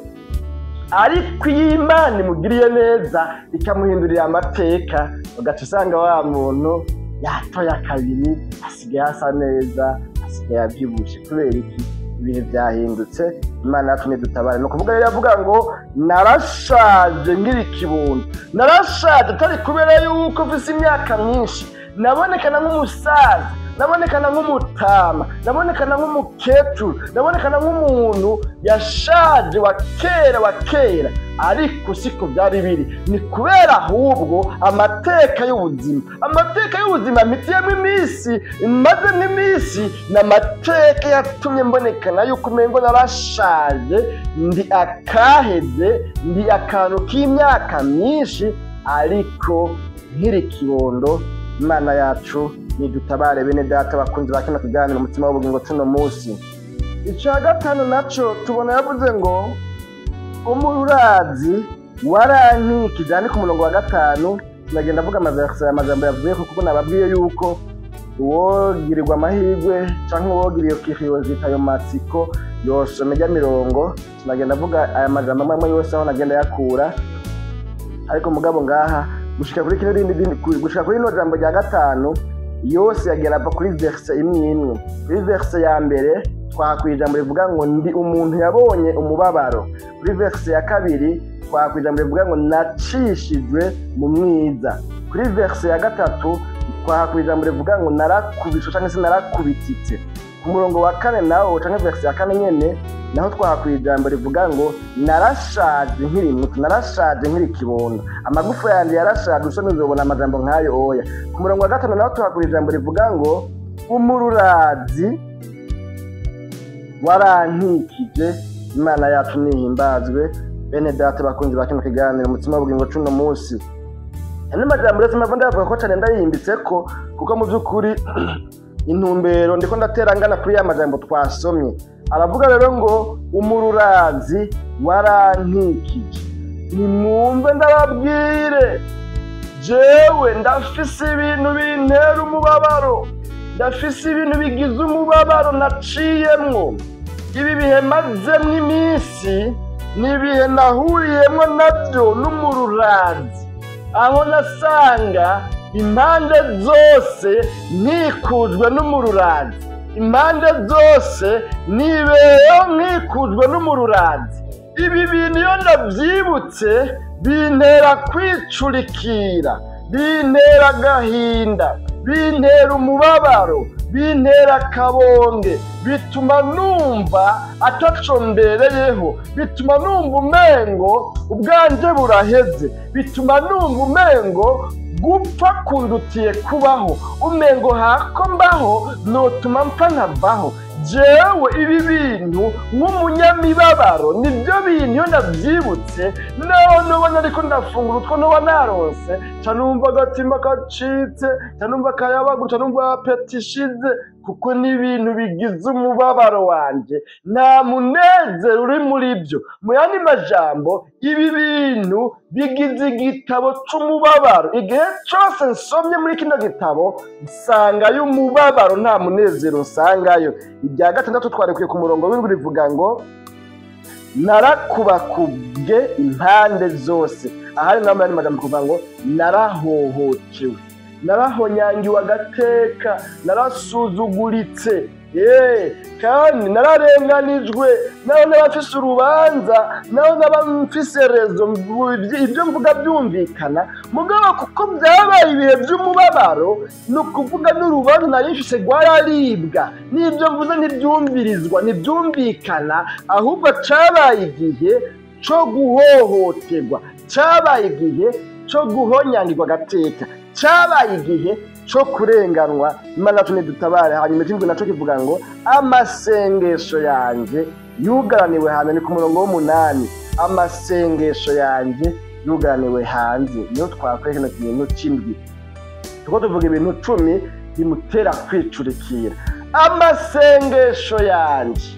Ariko iyo Imana imugiriye neza ikamuhindurira amateka, ugaca usanga wa muntu yatoya kabiri, asigaye asa neza, asigaye abyibushe. Kubera iki? Ibihe byahindutse. Imana yacu nidutabare. No kuvuga rero yavuga ngo narashaje nkiri kibondo. Narashaje atari kubera yuko mfise imyaka myinshi, nabonekana nk'umusaza, nabonekana nk'umutama, nabonekana nk'umukecuru, nabonekana nk'umuntu yashaje wa kera, ariko siko byari biri. Ni kubera ahubwo amateka y'ubuzima mitiyemo iminsi, mazemo iminsi, n'amateka yatumye mbonekana yuko umengo narashaje, ndi akaheze, ndi akantu k'imyaka myinshi, ariko nkiri kibondo. Imana yacu nidutabare. Bene data bakunzi ba kino kiganiro umutima w'ubugingo tuno munsi. Icya gatanu naco tubona yavuze ngo umurazi warankikije. Ni ku murongo wa 5 nagenda avuga amajambo yavuze kuko nababwiye yuko uwogirirwa amahirwe cyangwa uwogiriye kiriyozita ayo matsiko yosome rya mirongo. Nagenda avuga aya majambo amwe yose aho nagenda yakura, ariko mugabo ngaha gushika kuri kino rindi gushika kuri no jambo rya 5 yose yagera ava kuri verse imwe. Kuri verse ya mbere twakwijambo rivuga ngo ndi umuntu yabonye umubabaro. Kuri verse ya kabiri twakwijambo rivuga ngo nacishijwe mu mwiza. Kuri verse ya 3 twakwijambo rivuga ngo narakubishwe cyangwa se narakubititse. Ku murongo wa 4 nawo cyangwa verse ya 4 nyene naho twakwijambo rivuga ngo narashaje nkiri muto, narashaje nkiri kibondo, amagufa yandi yarashaje. Usome uzobona amajambo nkayo oya. Ku murongo wa 5 naho twakwijambo rivuga ngo umururazi warankikije. Imana yacu nihimbazwe. Bene data bakunzi ba kino kiganiro umutima w'ubugingo cuno munsi, andi majambo rero mpamvu ndavuga ko cyane ndayimbitse ko kuko mu by'ukuri intumbero ndiko ndaterangana kuri ya majambo twasomye. Aravuga rero ngo umururazi warankikije. Nimwumve ndababwire, jewe ndafise ibintu bintera umubabaro, ndafise ibintu bigize umubabaro naciyemwo. Ibi bihe mazemwo iminsi n'ibihe nahuriyemwo nabyo n'umururazi, aho nasanga impande zose nkikujwe n'umururazi, impande zose nibeyo nkikujwe n'umururazi. Ibi bintu iyo ndavyibutse bintera kwicurikira, bintera agahinda, bintera umubabaro, bintera akabonge, bituma numva ataco mbereyeho, bituma numva umengo ubwanje buraheze, bituma numva umengo gupfa kundutiye kubaho, umengo hako mbaho notuma mpfa nkavaho. Jewe ibi bintu nk'umunyamibabaro nibyo bintu iyo ndavyibutse nobona ariko ndafungura utwo noba naronse ca numva agatima kacitse, ca numva akayabagu, ca numva apeti ishize, kuko n'ibintu bigize umubabaro wanje, nta munezero uri muri byo. Mu yandi majambo, ibi bintu bigize igitabo c'umubabaro. Igihe cose nsomye muri kino gitabo nsangayo umubabaro, nta munezero nsangayo. Irya gatandatu twarekuye ku murongo w'indwi rivuga ngo narakubakubwe impande zose. Ahari naho muri majambo kuvuga ngo narahohotewe, narahonyangiwe agateka, narasuzuguritse, kandi nararenganijwe, naho n'abafise urubanza, naho n'abafise rezo, ibyo mvuga byumvikana. Mugabo kuko byabaye ibihe by'umubabaro, ni ukuvuga n'urubanza nari mfise rwararibwa, n'ibyo mvuze ntibyumvirizwa, ntibyumvikana, ahubwo cabaye igihe co guhohoterwa, cabaye igihe co guhonyangirwa agateka, cabaye igihe co kurenganwa. Imana yacu nidutabare. Hanyuma ikindi naco kivuga ngo amasengesho yanje yugaraniwe hanze. Ni ku murongo w'umunani, amasengesho yanje yugaraniwe hanze. Niyo twakora kino kintu c'indwi, tuko tuvuga ibintu 10 bimutera kwicurikira. Amasengesho yanje,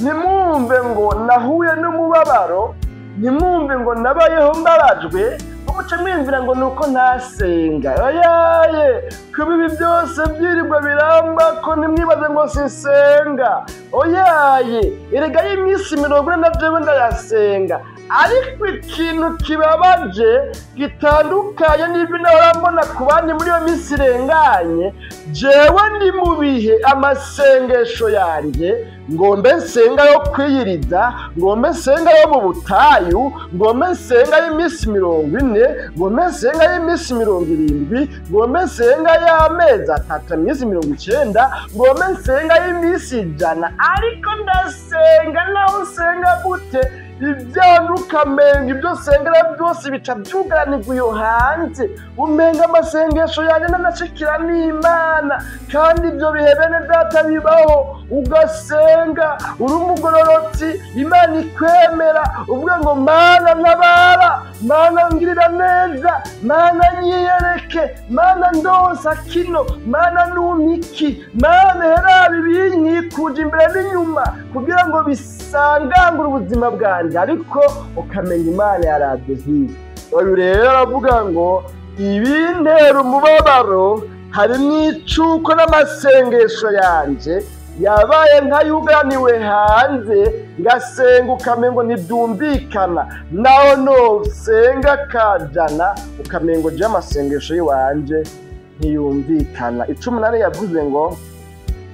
nimwumve ngo nahuye n'umubabaro, nimwumve ngo nabayeho mbarajwe, muce mwimvira ngo nuko ntasenga. Oyaye, kuba ibi byose byirirwa biramba ko nimwibaze ngo sisenga. Oyaye, erega y'iminsi 40 na jewe ndayasenga. Ariko ikintu kibabaje gitandukanye n'ibyo narambona ku bandi muri iyo minsi irenganye, jewe ndi mu bihe amasengesho yanjye ngombe nsenga yo kwiyiriza, ngombe nsenga yo mu butayu, ngombe nsenga y'iminsi 40, ngombe nsenga y'iminsi 70, ngombe nsenga y'amezi 3, iminsi 90, ngombe nsenga y'iminsi 100. Ariko ndasenga naho nsenga gute ibyanduka menga ibyo sengera byose bica byugaranirwa iyo hanze. Umenga amasengesho yanjye nanashikira n'Imana, kandi ibyo bihe bene data bibaho, ugasenga uri umugororotsi, Imana ikwemera, uvuga ngo Mana ntabara, Mana ngirira neza, Mana nyiyereke, Mana ndonsa kino, Mana numiki, Mana herabi binyikuje imbere n'inyuma kugira ngo bisangangure ubuzima bwanjye. Ariko ukamenya Imana yaravye hirya. Uyu rero aravuga ngo ibintera umubabaro harimo icuko n'amasengesho yanje yabaye nkayuganiwe hanze, ngasenga ukamengo ntibyumvikana, naho nosenga kajana ukamengo je amasengesho yiwanje ntiyumvikana. 18 yavuze ngo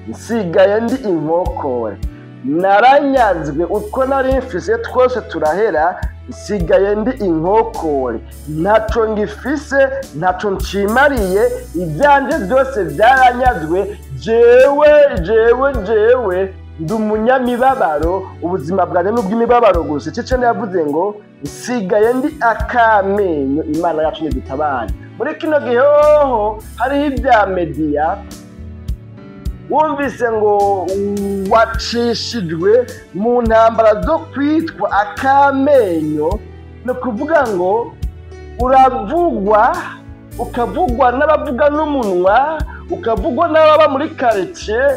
nsigaye ndi inkokore, naranyazwe utwo nari mfise twose turahera, nsigaye ndi inkokore, ntaco ngifise, ntaco ncimariye, ibyanje byose byaranyazwe. Jewe ndi umunyamibabaro, ubuzima bwanjye n'ubw'imibabaro gusa. Cece yavuze ngo nsigaye ndi akamenyo. Imana yacu nidutabare. Muri kino gihe hoho hariho ibya media, wumvise ngo wacishijwe mu ntambara zo kwitwa akamenyo, no kuvuga ngo uravugwa ukavugwa n'abavuga n'umunwa, ukavugwa n'ababa muri quartier,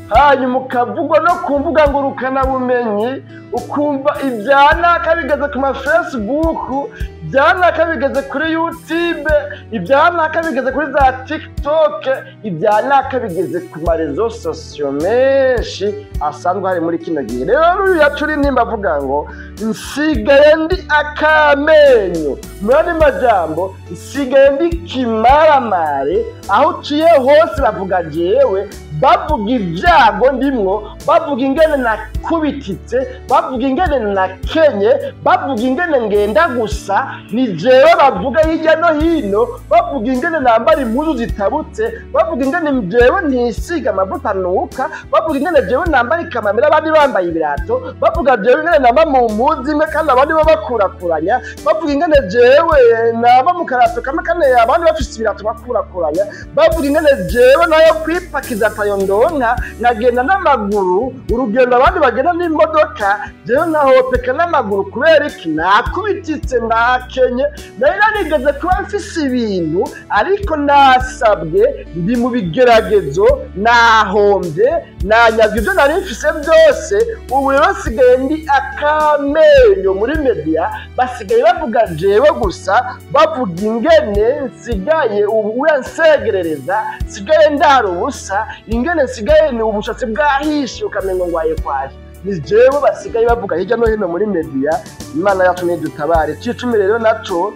hanyuma ukavugwa no ku mbuga ngurukanabumenyi, ukumva ibyanaka bigeze ku ma Facebook, ibyanaka bigeze kuri YouTube, ibyanaka bigeze kuri za TikTok, ibyanaka bigeze ku marezo sosiyo menshi asanzwe hari muri kino gihe. Rero uyu yacuri nimba avuga ngo nsigaye ndi akamenyo, mwani majambo nsigaye ndi kimaramare, aho uciye hose bavuga jewe, bavuga ibyago ndimwo, bavuga ingene nakubititse, bavuga ingene nakenye, bavuga ingene ngenda gusa, ni jewe bavuga hirya no hino, bavuga ingene nambara impuzu zitabutse, bavuga ingene jewe ntisiga amavuta nuka, bavuga ingene jewe nambara ikamamira abandi bambaye ibirato, bavuga jewe ingene namba mu mpuzu imwe kandi abandi bo bakurakuranya, bavuga ingene jewe naba mu karato kamwe kane abandi bafise ibirato bakurakuranya, bavuga ingene jewe nayo kwipakiza tayo ndonka nagenda n'amaguru, urugendo abandi bagenda n'imodoka, jewe nahopeka n'amaguru kubera iki nakubititse nakenye, nari narigeze kuba mfise ibintu ariko nasabwe, ndi mu bigeragezo, nahombye, nanyazwe ibyo nari mfise byose, ubu rero nsigaye ndi akamenyo muri media, basigaye bavuga jewe gusa, bavuga ingene nsigaye ubu nsegerereza, nsigaye ndara ubusa, ingene nsigaye ni ubushatsi bwahishe ukamengo ngwaye kwaje, ni jewe basigaye bavuga hirya no hino muri media. Imana yacu nidutabare. Cicumi rero naco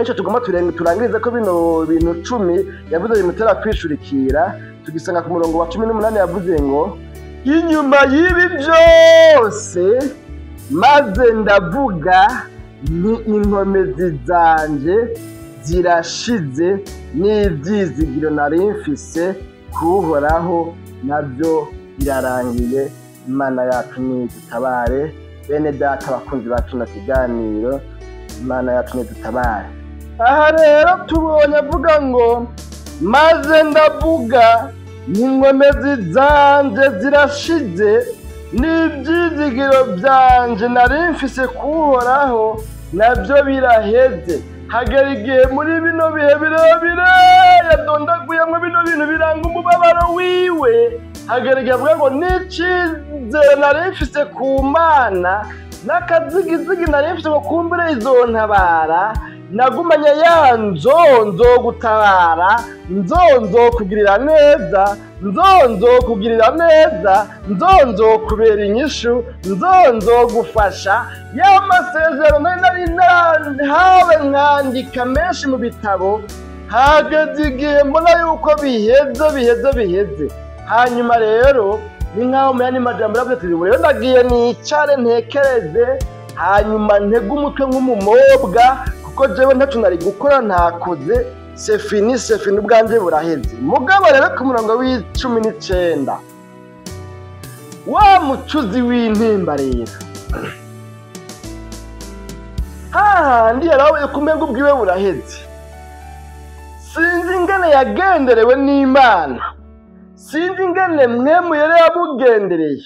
ejo tugomba turangirize ko bino bintu 10 yavuze bimutera kwishurikira, tugisanga ku murongo wa 18 yavuze ngo inyuma y'ibi byose maze ndavuga ni inkomezi zanje zirashize, n'ibyizigiro nari mfise kuhoraho nabyo birarangiye. Imana yacu nidutabare. Bene data abakunzi ba kino kiganiro, Imana yacu nidutabare. Aha rero tubonye avuga ngo maze ndavuga n'inkomezi zanje zirashize, n'ibyizigiro byanje nari mfise kuhoraho nabyo biraheze. Hagera igihe muri bino bihe birebire yadondaguyemo bino bintu biranga umubabaro wiwe, hagera igihe avuga ngo n'icizere nari mfise ku Mana, n'akazigizigi nari mfise ngo kumbure izontabara, nagumanye ya nzogutabara, nzokugirira neza, nzokugirira neza, nzokubera inyishu, nzogufasha. Ya masezerano nari hawe nkandika menshi mu bitabo, hageze igihe mbona yuko biheze. Hanyuma rero ni nkaho muyandi majambo yavuze ati rero ndagiye nicare ntekereze, hanyuma ntege umutwe nk'umumobwa, kuko jewe ntacu nari gukora ntakoze, sefini ubwanje buraheze. Mugabo rero ku murongo w'19 wa mucuzi w'intimba rero hahandi yarawe kumenga ubwiwe buraheze, sinzi ingene yagenderewe n'Imana, sinzi ingene mwemu yari yamugendereye,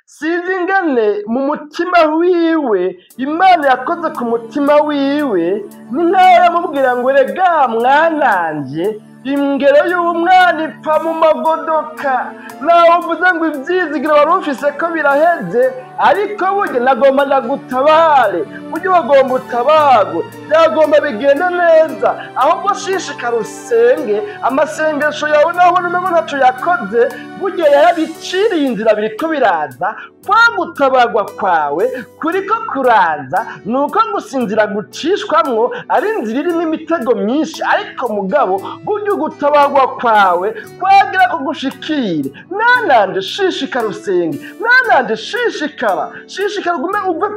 sinzi ingene mu mutima wiwe Imana yakoze ku mutima wiwe, ni nkaho yamubwira ngo rega mwananje, ingero y'umwana ipfa mu magodoka, naho uvuze ngo ibyizigiro wari ufise ko biraheze, ariko burya nagomba ndagutabare, burya wagomba utabarwe, byagomba bigende neza, ahubwo shishikara usenge, amasengesho yawe naho numengo ntaco yakoze, burya yarabiciriye inzira biriko biraza, kwa gutabarwa kwawe kuriko kuraza, nuko gusinzira gucishwamwo ari inzira irimo imitego myinshi, ariko mugabo burya gutabarwa kwawe kwagira kugushikire. Mwananje shishikara usenge, mwananje shishikara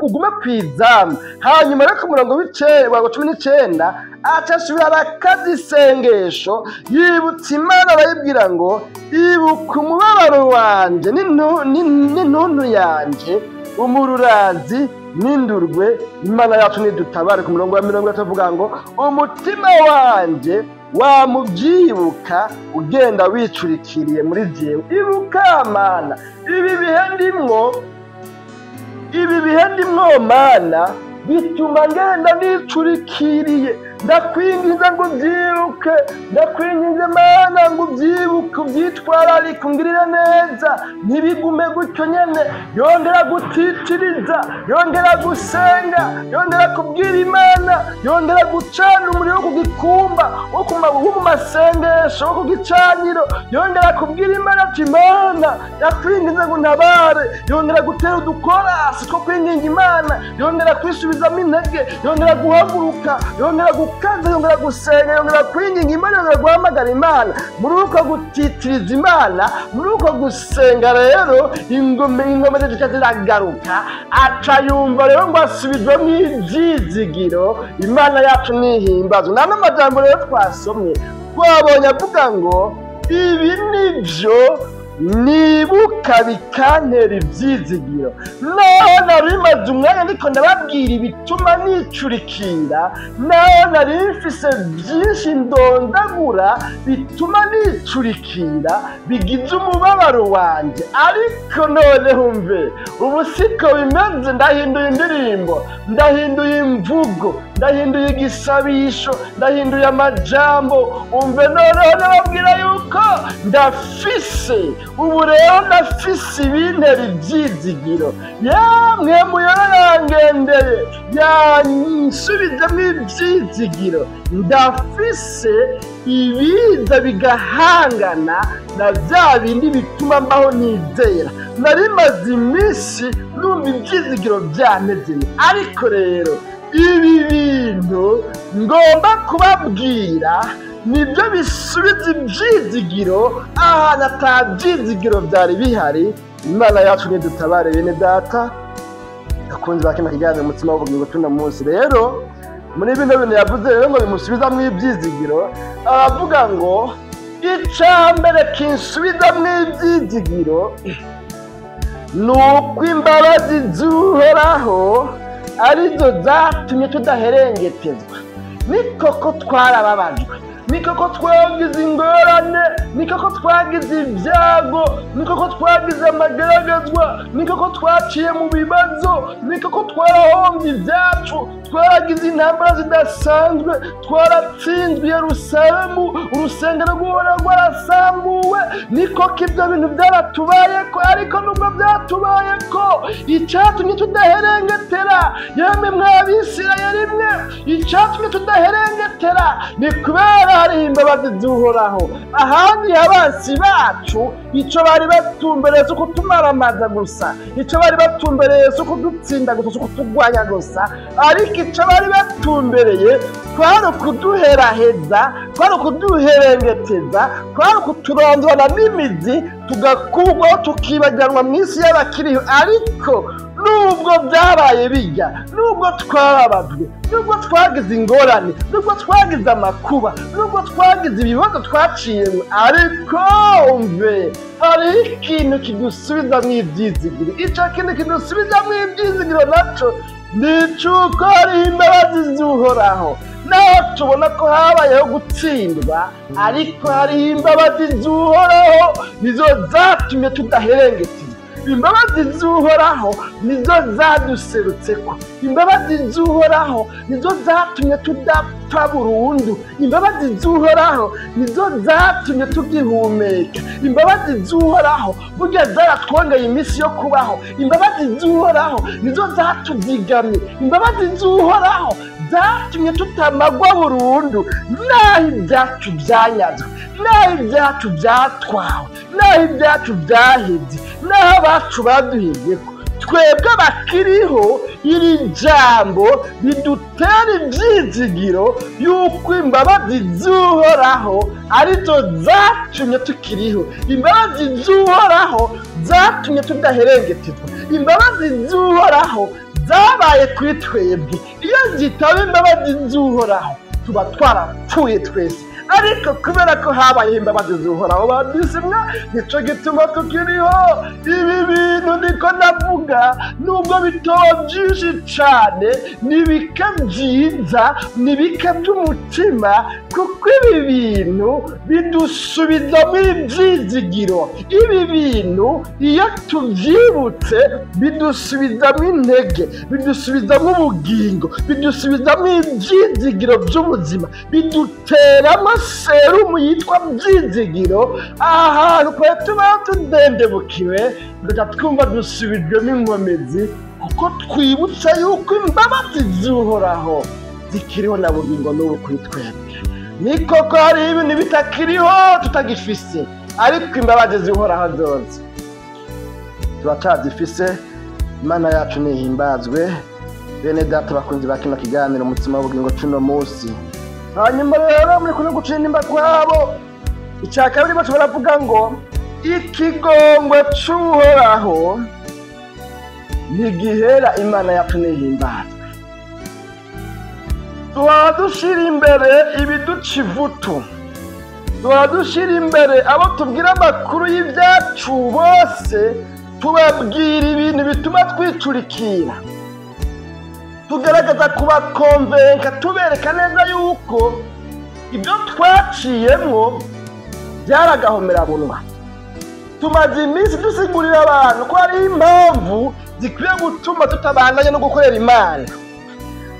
ugume kwizamu. Hanyuma rero ku murongo wa 19 acashubira arakaza isengesho, yibutsa Imana arayibwira ngo ibuka umubabaro wanje n'intuntu yanje, umururazi n'indurwe. Imana yacu nidutabare. Ku murongo wa 30 avuga ngo umutima wanje wamubyibuka ugenda wicurikiriye muri jewe. Ibuka Mana ibi bihe ndimwo Mana, bituma ngenda nicurikiriye. Ndakwinginze ngo ubyibuke, ndakwinginze Mana ngo ubyibuke, ubyitwararike, ungirire neza, ntibigume gutyo nyene. Yongera gutitiriza, yongera gusenga, yongera kubwira Imana, yongera gucana umuriro wo kugikumba, wo mu masengesho, wo ku gicaniro, yongera kubwira Imana ati Mana ndakwinginze ngo untabare, yongera gutera udukorasi two kwinginga Imana, yongera kwisubizamo intege, yongera guhaguruka, yongera gukaza, yongera gusenga, yongera kwinginga Imana, yongera guhamagara Imana. Muri uko gutitiriza Imana, muri uko gusenga rero ingoma zica ziragaruka, aca yumva rero ngo asubizwemo ibyizigiro. Imana yacu nihimbazwe. Nta n'amajambo rero twasomye twabonye avuga ngo ibi nibyo nibuka bikantera ibyizigiro. Naho nari maze umwanya ndiko ndababwira ibituma nicurikira, naho nari mfise byinshi ndondagura bituma nicurikira bigize umubabaro wanje, ariko noneho mve ubu siko bimeze. Ndahinduye indirimbo, ndahinduye imvugo, ndahinduye igisabisho, ndahinduye amajambo. Umve noneho nababwira yuko ndafise, ubu rero ndafise ibintera ibyizigiro. Yamwe muyorangendeye yansubizemo ibyizigiro. Ndafise ibiza bigahangana na bya bindi bituma mbaho nizera. Nari maze iminsi numva ibyizigiro byanezeye, ariko rero ibi bintu ngomba kubabwira nibyo bisubiza ibyizigiro ahantu ata byizigiro byari bihari. Imana yacu nidutabare bene data akunze bakina kiganiro umutima w'ubugingo tuno munsi. Rero muri bino bintu yavuze rero ngo bimusubizamo ibyizigiro, aravuga ngo icambere kinsubizamo ibyizigiro ni uko imbabazi z'Uhoraho arizo zatumye tudaherengetezwa. Ni koko twarababajwe, ni koko twagize ingorane, ni koko twagize ibyago, ni koko twagize amageragezwa, ni koko twaciye mu bibazo, ni koko twarahombye ibyacu, twaragize intambara zidasanzwe, twaratsinzwe Yerusalemu, urusengero rw'Uhoraho rwarasambuwe. Ni koko ibyo bintu byaratubayeko, ariko nubwo byatubayeko icyatumye tudaherengetera, yemwe mw'Abisirayeli mwe, icyatumye tudaherengetera ni kubera hari imbabazi z'Uhoraho. Ahandi abansi bacu icyo bari batumbereye si kutumaramaza gusa, icyo bari batumbereye si kudutsinda gusa, si kutugwanya gusa, ariko icyo bari batumbereye kwari ukuduheraheza, kwari ukuduherengeteza, kwari ukuturandurana n'imizi tugakurwaho tukibajyanwa mu isi y'abakiriho. Ariko nubwo byabaye bijya, nubwo twababajwe, nubwo twagize ingorane, nubwo twagize amakuba, nubwo twagize ibibazo twaciyemo, ariko umve hari ikintu kidusubiza mu ibyizigiro. icyo kintu kidusubiza mu ibyizigiro nacyo ni cy'uko hari imbabazi z'Uhoraho. naho tubona ko habayeho gutsindwa, ariko hari imbabazi z'Uhoraho nizo zatumye tudaherengetezwa. Imbabazi z'Uhoraho nizo zaduserutseko, imbabazi z'Uhoraho nizo zatumye tudapfa burundu, imbabazi z'Uhoraho nizo zatumye tugihumeka, imbabazi z'Uhoraho burya zaratwongeye iminsi yo kubaho, imbabazi z'Uhoraho nizo zatuzigamye, imbabazi z'Uhoraho zatumye tutamagwa burundu. Naho ibyacu byanyazwe, naho ibyacu byatwawe, naho ibyacu byaheze, naho abacu baduhigeko, twebwe bakiriho iri jambo ridutera ibyizigiro yuko imbabazi z'Uhoraho arizo zatumye tukiriho, imbabazi z'Uhoraho zatumye tudaherengetezwa, imbabazi z'Uhoraho zabaye kuri twebwe. Iyo zitaba imbabazi z'Uhoraho tuba twarapfuye twese, ariko kubera ko habayeho imbabazi z'Uhoraho badusimwa nico gituma tukiriho. Ibi bintu niko navuga nubwo bitoba byinshi cane nibike byiza nibike by'umutima kuko ibi bintu bidusubizamo ibyizigiro. Ibi bintu iyo tubyibutse bidusubizamo intege bidusubizamo ubugingo bidusubizamo ibyizigiro by'ubuzima biduteramo serumu yitwa byizigiro. Ahantu twari tuba tudendebukiwe tugaca twumva dusubijwemo inkomezi kuko twibutsa yuko imbabazi z'Uhoraho zikiriho na bugingo n'ubu kuri twebwe. Ni koko hari ibintu bitakiriho tutagifise ariko imbabazi z'Uhoraho zose turacazifise. Imana yacu nihimbazwe. Bene data bakunzi ba kino kiganiro umutima w'ubugingo cuno munsi. Hanyuma rero muri kuno gucira nimba kwabo icya kabiri bacu baravuga ngo ikigongwe c'Uhoraho ntigihera. Imana yacu nihimbazwe. Dushira imbere ibiduca ivutu, dushira imbere abo tubwira amakuru y'ibyacu bose, tubabwira ibintu bituma twicurikira, tugaragaza kubakonvenka tubereka neza yuko ibyo twaciyemwo byaragahomerabunwa. Tumaze iminsi dusigurira abantu ko ari impamvu zikwiye gutuma tutabandanya no gukorera Imana,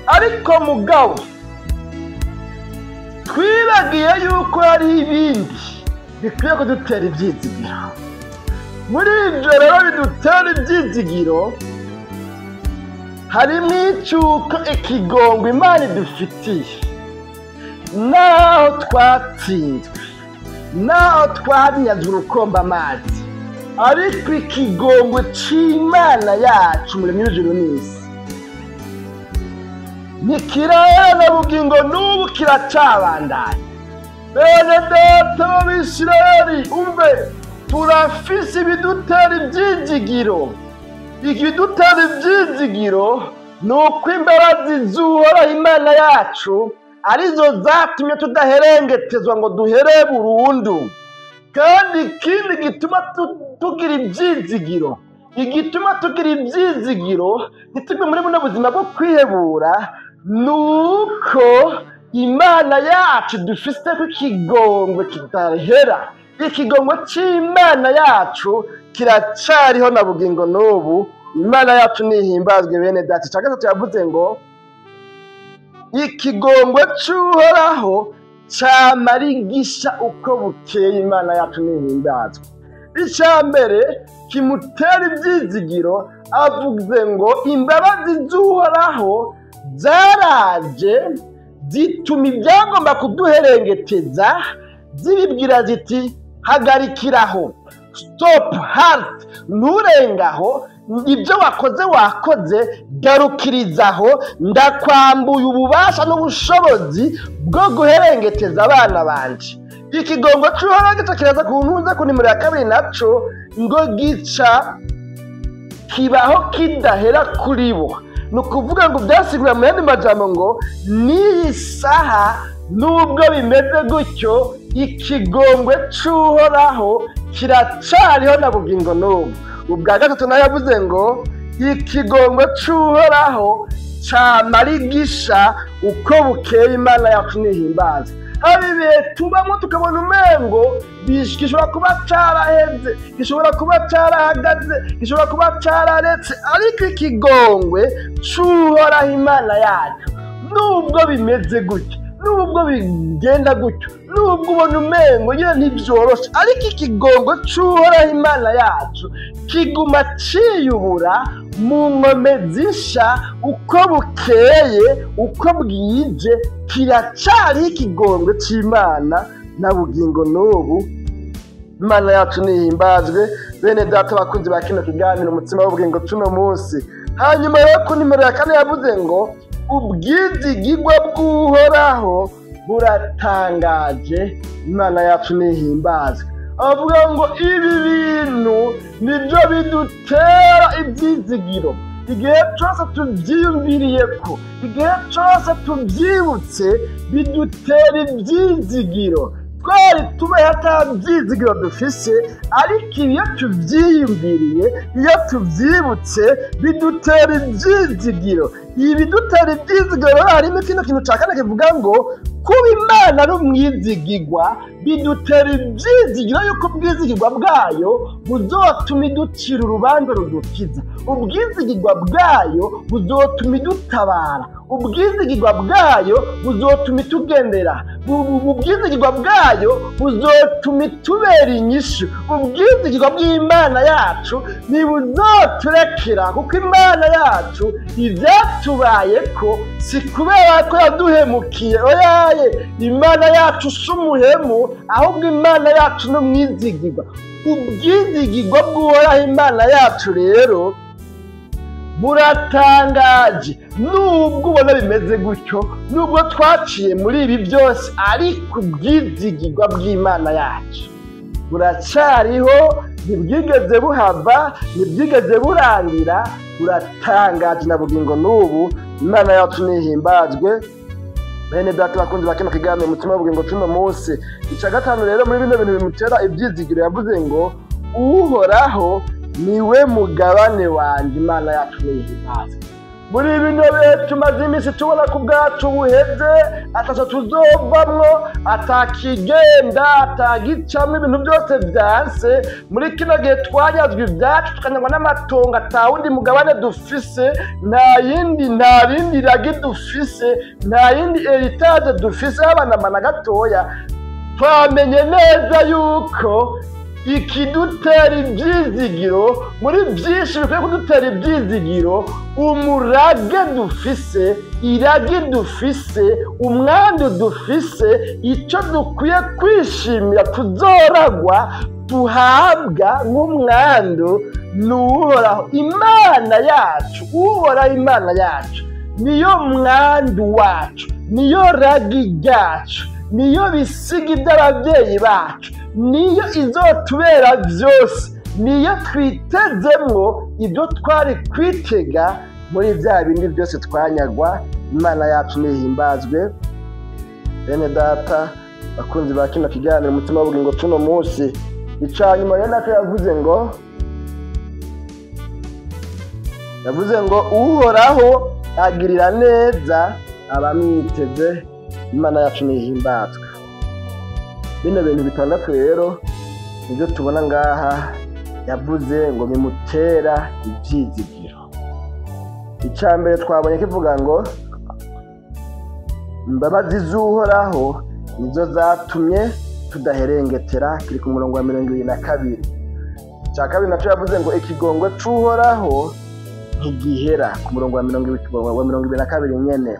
ariko mugabo twibagiye yuko hari ibindi bikwiye kudutera ibyizigiro. Muri ibyo rero bidutera ibyizigiro harimo icyuko ikigongwe Imana idufitiye, naho twatsinzwe naho twanyazwe urukomba amazi, ariko ikigongwe c'Imana yacu Umuremyi w'ijuru n'isi ntikirahera bugingo n'ubu kiracabandanya. Bene data b'Abisirayeli umve, turafise ibidutera ibyizigiro. Ikidutera ibyizigiro ni uko imbabazi z'Uhoraho Imana yacu arizo zatumye tudaherengetezwa ngo duhere burundu. Kandi ikindi gituma tugira ibyizigiro, igituma tugira ibyizigiro ntitugwe muri buno buzima bwo kwihebura, nuko Imana yacu dufise ko ikigongwe kidahera. Ikigongwe c'Imana yacu kiracariho na bugingo n'ubu. Imana yacu nihimbazwe. Bene data icya gatatu yavuze ngo ikigongwe c'Uhoraho camarigisha uko bukeye. Imana yacu nihimbazwe. Icya mbere kimutera ibyizigiro avuze ngo imbabazi z'Uhoraho zaraje zituma ibyagomba kuduherengeteza zibibwira ziti hagarikiraho, stop, halt, nturengaho, ibyo wakoze garukirizaho, ndakwambuye ububasha n'ubushobozi bwo guherengeteza abana banje. Ikigongo c'Uhoraho gica kiraza ku ntuza ku nimero ya kabiri naco ngo gica kibaho kidahera kuri bo. Ni ukuvuga ngo byasigura mu yandi majambo ngo n'iyi saha nubwo bimeze gutyo ikigongwe c'Uhoraho kiracariho na bugingo n'ubu. Ubwa gatatu nayo yavuze ngo ikigongwe c'Uhoraho camarigisha uko bukeye. Imana yacu nihimbaza. Hari ibihe tubamo tukabona umengo gishobora kuba caraheze, gishobora kuba carahagaze, gishobora kuba cararetse, ariko ikigongwe c'Uhoraho Imana yacu nubwo bimeze gutyo, nubwo bigenda gutyo, nubwo ubona umengo nyine ntibyoroshe, ariko ikigongwe c'Uhoraho Imana yacu kiguma ciyubura mu nkome zisha uko bukeye uko bwije. Kiracari ikigongwe c'Imana na bugingo n'ubu. Imana yacu nihimbazwe. Bene data bakunzi ba kino kiganiro umutima w'ubugingo cuno munsi. Hanyuma yo ku nimero ya kane yavuze ngo ubwizigirwa bw'Uhoraho buratangaje. Imana yacu nihimbazwe. Avuga ngo ibi bintu nibyo bidutera ibyizigiro, igihe cyose tubyiyumviriye ko, igihe cyose tubyibutse bidutera ibyizigiro. Twari tubaye ata byizigiro dufise, ariko iyo tubyiyumviriye, iyo tubyibutse bidutera ibyizigiro. Ibi bidutera ibyizigiro harimo kino kintu cya kane kivuga ngo kuba Imana ari umwizigirwa bidutera ibyizigiro yuko ubwizigirwa bwayo buzotuma iducira urubanza rudukiza, ubwizigirwa bwayo buzotuma idutabara, ubwizigirwa bwayo buzotuma itugendera, ubwizigirwa bwayo buzotuma itubera inyishu. Ubwizigirwa bw'Imana yacu ntibuzoturekera, kuko Imana yacu ibyatubayeko si kubera ko yaduhemukiye, oyaye, Imana yacu si umuhemu, ahubwo Imana yacu ni umwizigirwa. Ubwizigirwa bw'Uhoraho Imana yacu rero buratangaje. Nubwo ubona bimeze gutyo, nubwo twaciye muri ibi byose, ariko ubwizigirwa bw'Imana yacu buracariho, ntibwigeze buhava, ntibwigeze burangira, buratangaje na bugingo n'ubu. Imana yacu nihimbazwe. Bene data bakunzi bakino kiganiro umutima w'ubugingo cuno munsi. Icya gatanu rero muri bino bintu bimutera ibyizigiro, yavuze ngo Uhoraho niwe mugabane wanjye. Imana yacu nihimbazwe. Muri bino bihe tumaze iminsi tubona ko ubwacu buheze, ataco tuzovamwo, atakigenda, atagicamwo, ibintu byose byanse. Muri kino gihe twanyazwe ibyacu, tukanyagwa n'amatongo, atawundi mugabane dufise, nta rindi ragi dufise, nta yindi heritage dufise y'abanama na gatoya. Twamenye neza yuko ikidutera ibyizigiro, muri byinshi bikwiye kudutera ibyizigiro, umurage dufise, iragi dufise, umwandu dufise, icyo dukwiye kwishimira tuzoragwa tuhabwa nk'umwandu ni Uhoraho Imana yacu. Uhoraho Imana yacu niyo mwandu wacu, niyo ragi ryacu, niyo bisiga iby'ababyeyi bacu, niyo izotubera byose, niyo twitezemwo ibyo twari kwitega muri bya bindi byose twanyagwa. Imana yacu nihimbazwe. Bene data bakunzi ba kino kiganiro umutima w'ubugingo cuno munsi, icanyuma rero nacyo yavuze ngo Uhoraho agirira neza abamwiteze. Imana yacu nihimbazwe. Bino bintu bitandatu rero nibyo tubona ngaha yavuze ngo bimutera ibyizigiro. Icya mbere twabonye kivuga ngo imbabazi z'Uhoraho nizo zatumye tudaherengetera, kiri ku murongo wa 22. Icya kabiri nacyo yavuze ngo ikigongwe c'Uhoraho ntigihera, ku murongo wa 22 nyene.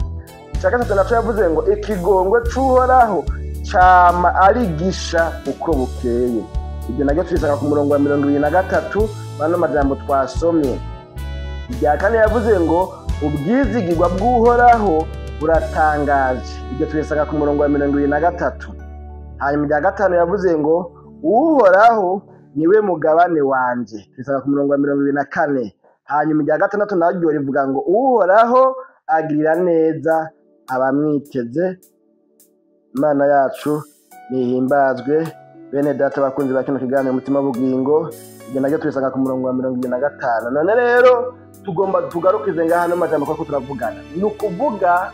Icya gatatu nacyo yavuze ngo ikigongwe c'Uhoraho cyama ari gisha uko bukeye. Ibyo nabyo tubisanga ku murongo wa 23 bano majambo twasomye. Irya kane yavuze ngo ubwizigirwa bw'Uhoraho buratangaje. Ibyo tubisanga ku murongo wa 23. Hanyuma irya gatanu yavuze ngo Uhoraho niwe mugabane wanje, tubisanga ku murongo wa 24. Hanyuma irya gatandatu naryo rivuga ngo Uhoraho agirira neza abamwiteze. Imana yacu nihimbazwe. Bene data bakunzi ba kino kiganiro umutima w'ubugingo, ibyo nabyo tubisanga ku murongo wa 25. None rero tugomba tugarukize ngaha no majambo ko turavugana, ni ukuvuga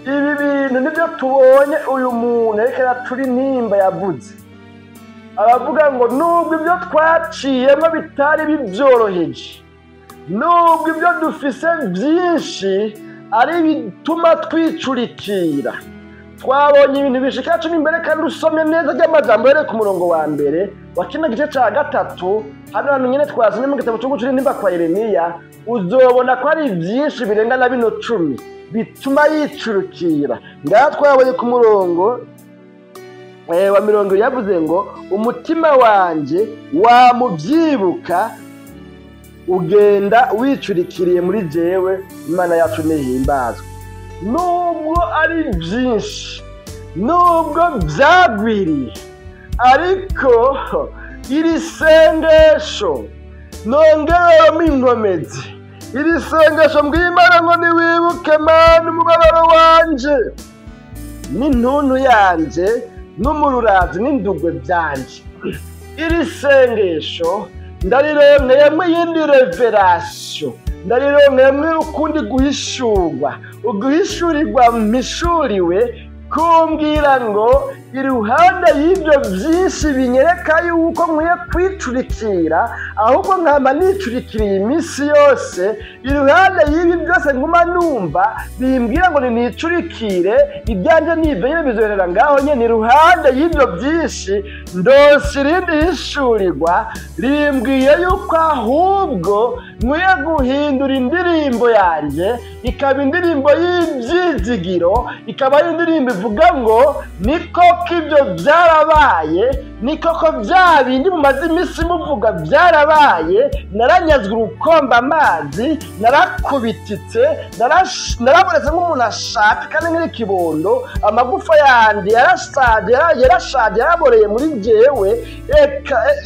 ibi bintu nibyo tubonye uyu muntu rekera turi nimba yavuze. Aravuga ngo nubwo ibyo twaciyemo bitari bibyoroheje, nubwo ibyo dufise byinshi ari bituma twicurikira, twabonye ibintu bishika 10 imbere kandi usomye neza ry'amajambo yere ku murongo wa mbere wa kino gice ca gatatu. Hano nyene twasomye mu gitabo cy'ugucura nimba kwa Yeremiya, uzobona ko ari byinshi birenga na bino 10 bituma yicurukira. Ngaha twabonye ku murongo wa 20 yavuze ngo umutima wanje wamubyibuka ugenda wicurikiriye muri jewe. Imana yacu nihimbazwe. Nubwo ari byinshi, nubwo byagwiriye, ariko iri sengesho nongeramo inkomezi, iri sengesho mbw'Imana ngo niwibuke Mana umubabaro wanje n'intuntu yanje n'umururazi n'indugwe byanje. Iri sengesho ndarironkeyemo iyindi reverasiyo, ndarironkeyemo ukundi guhishurirwa mpishuriwe kumbwira ngo iruhande y'ibyo byinshi binyereka yuko nkwiye kwicurikira, ahubwo nkaba nicurikiriye iminsi yose. Iruhande y'ibi byose nguma numva bimbwira ngo ninicurikire ibyanjye n'ibyo nyine bizoherera ngaho nyine. Iruhande y'ibyo byinshi ndose irindi hishurirwa rimbwiye yuko ahubwo nkwiye guhindura indirimbo yanjye ikaba indirimbo y'ibyizigiro, ikaba ari indirimbo ivuga ngo niko ibyo byarabaye, ni koko bya bindi mumaze iminsi muvuga byarabaye. Naranyazwe urukomba amazi, narakubititse, naraboretse nk'umuntu ashaka kandi nk'ikibondo, amagufa yanjye yarashaje yaraboreye muri jewe.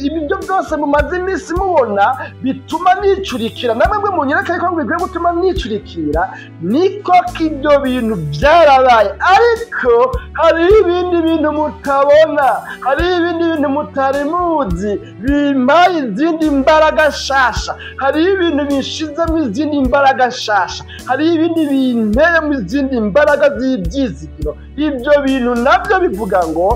Ibyo byose mumaze iminsi mubona bituma nicurikira, namwe munyereka ariko bikwiye gutuma nicurikira. Niko ibyo bintu byarabaye, ariko hari ibindi bintu mutabona, hari ibindi bintu mutari muzi bimpaye izindi mbaraga shasha, hari ibintu bishizemo izindi mbaraga shasha, hari ibindi binteyemo izindi mbaraga z'ibyizigiro. Ibyo bintu nabyo bivuga ngo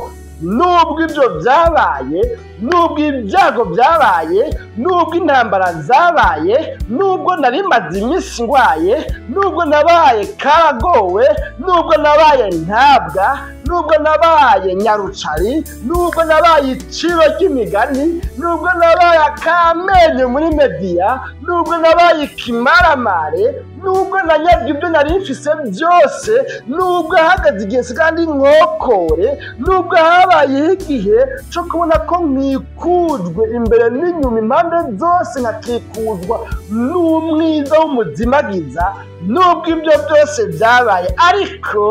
nubwo ibyo byabaye, nubwo ibyago byabaye, nubwo intambara zabaye, nubwo nari maze iminsi ndwaye, nubwo nabaye karagowe, nubwo nabaye ntabwa, nubwo nabaye nyarucari, nubwo nabaye iciro ry'imigani, nubwo nabaye akamenyo muri mediya, nubwo nabaye ikimaramare, nubwo nanyazwe ibyo nari mfise byose, nubwo hahagaze igihe kandi nkokore, nubwo habayeho igihe cyo kubona ko nkikujwe imbere n'inyuma impande zose, nkakikuzwa n'umwiza w'umuzimagiza. Nubwo ibyo byose byabaye, ariko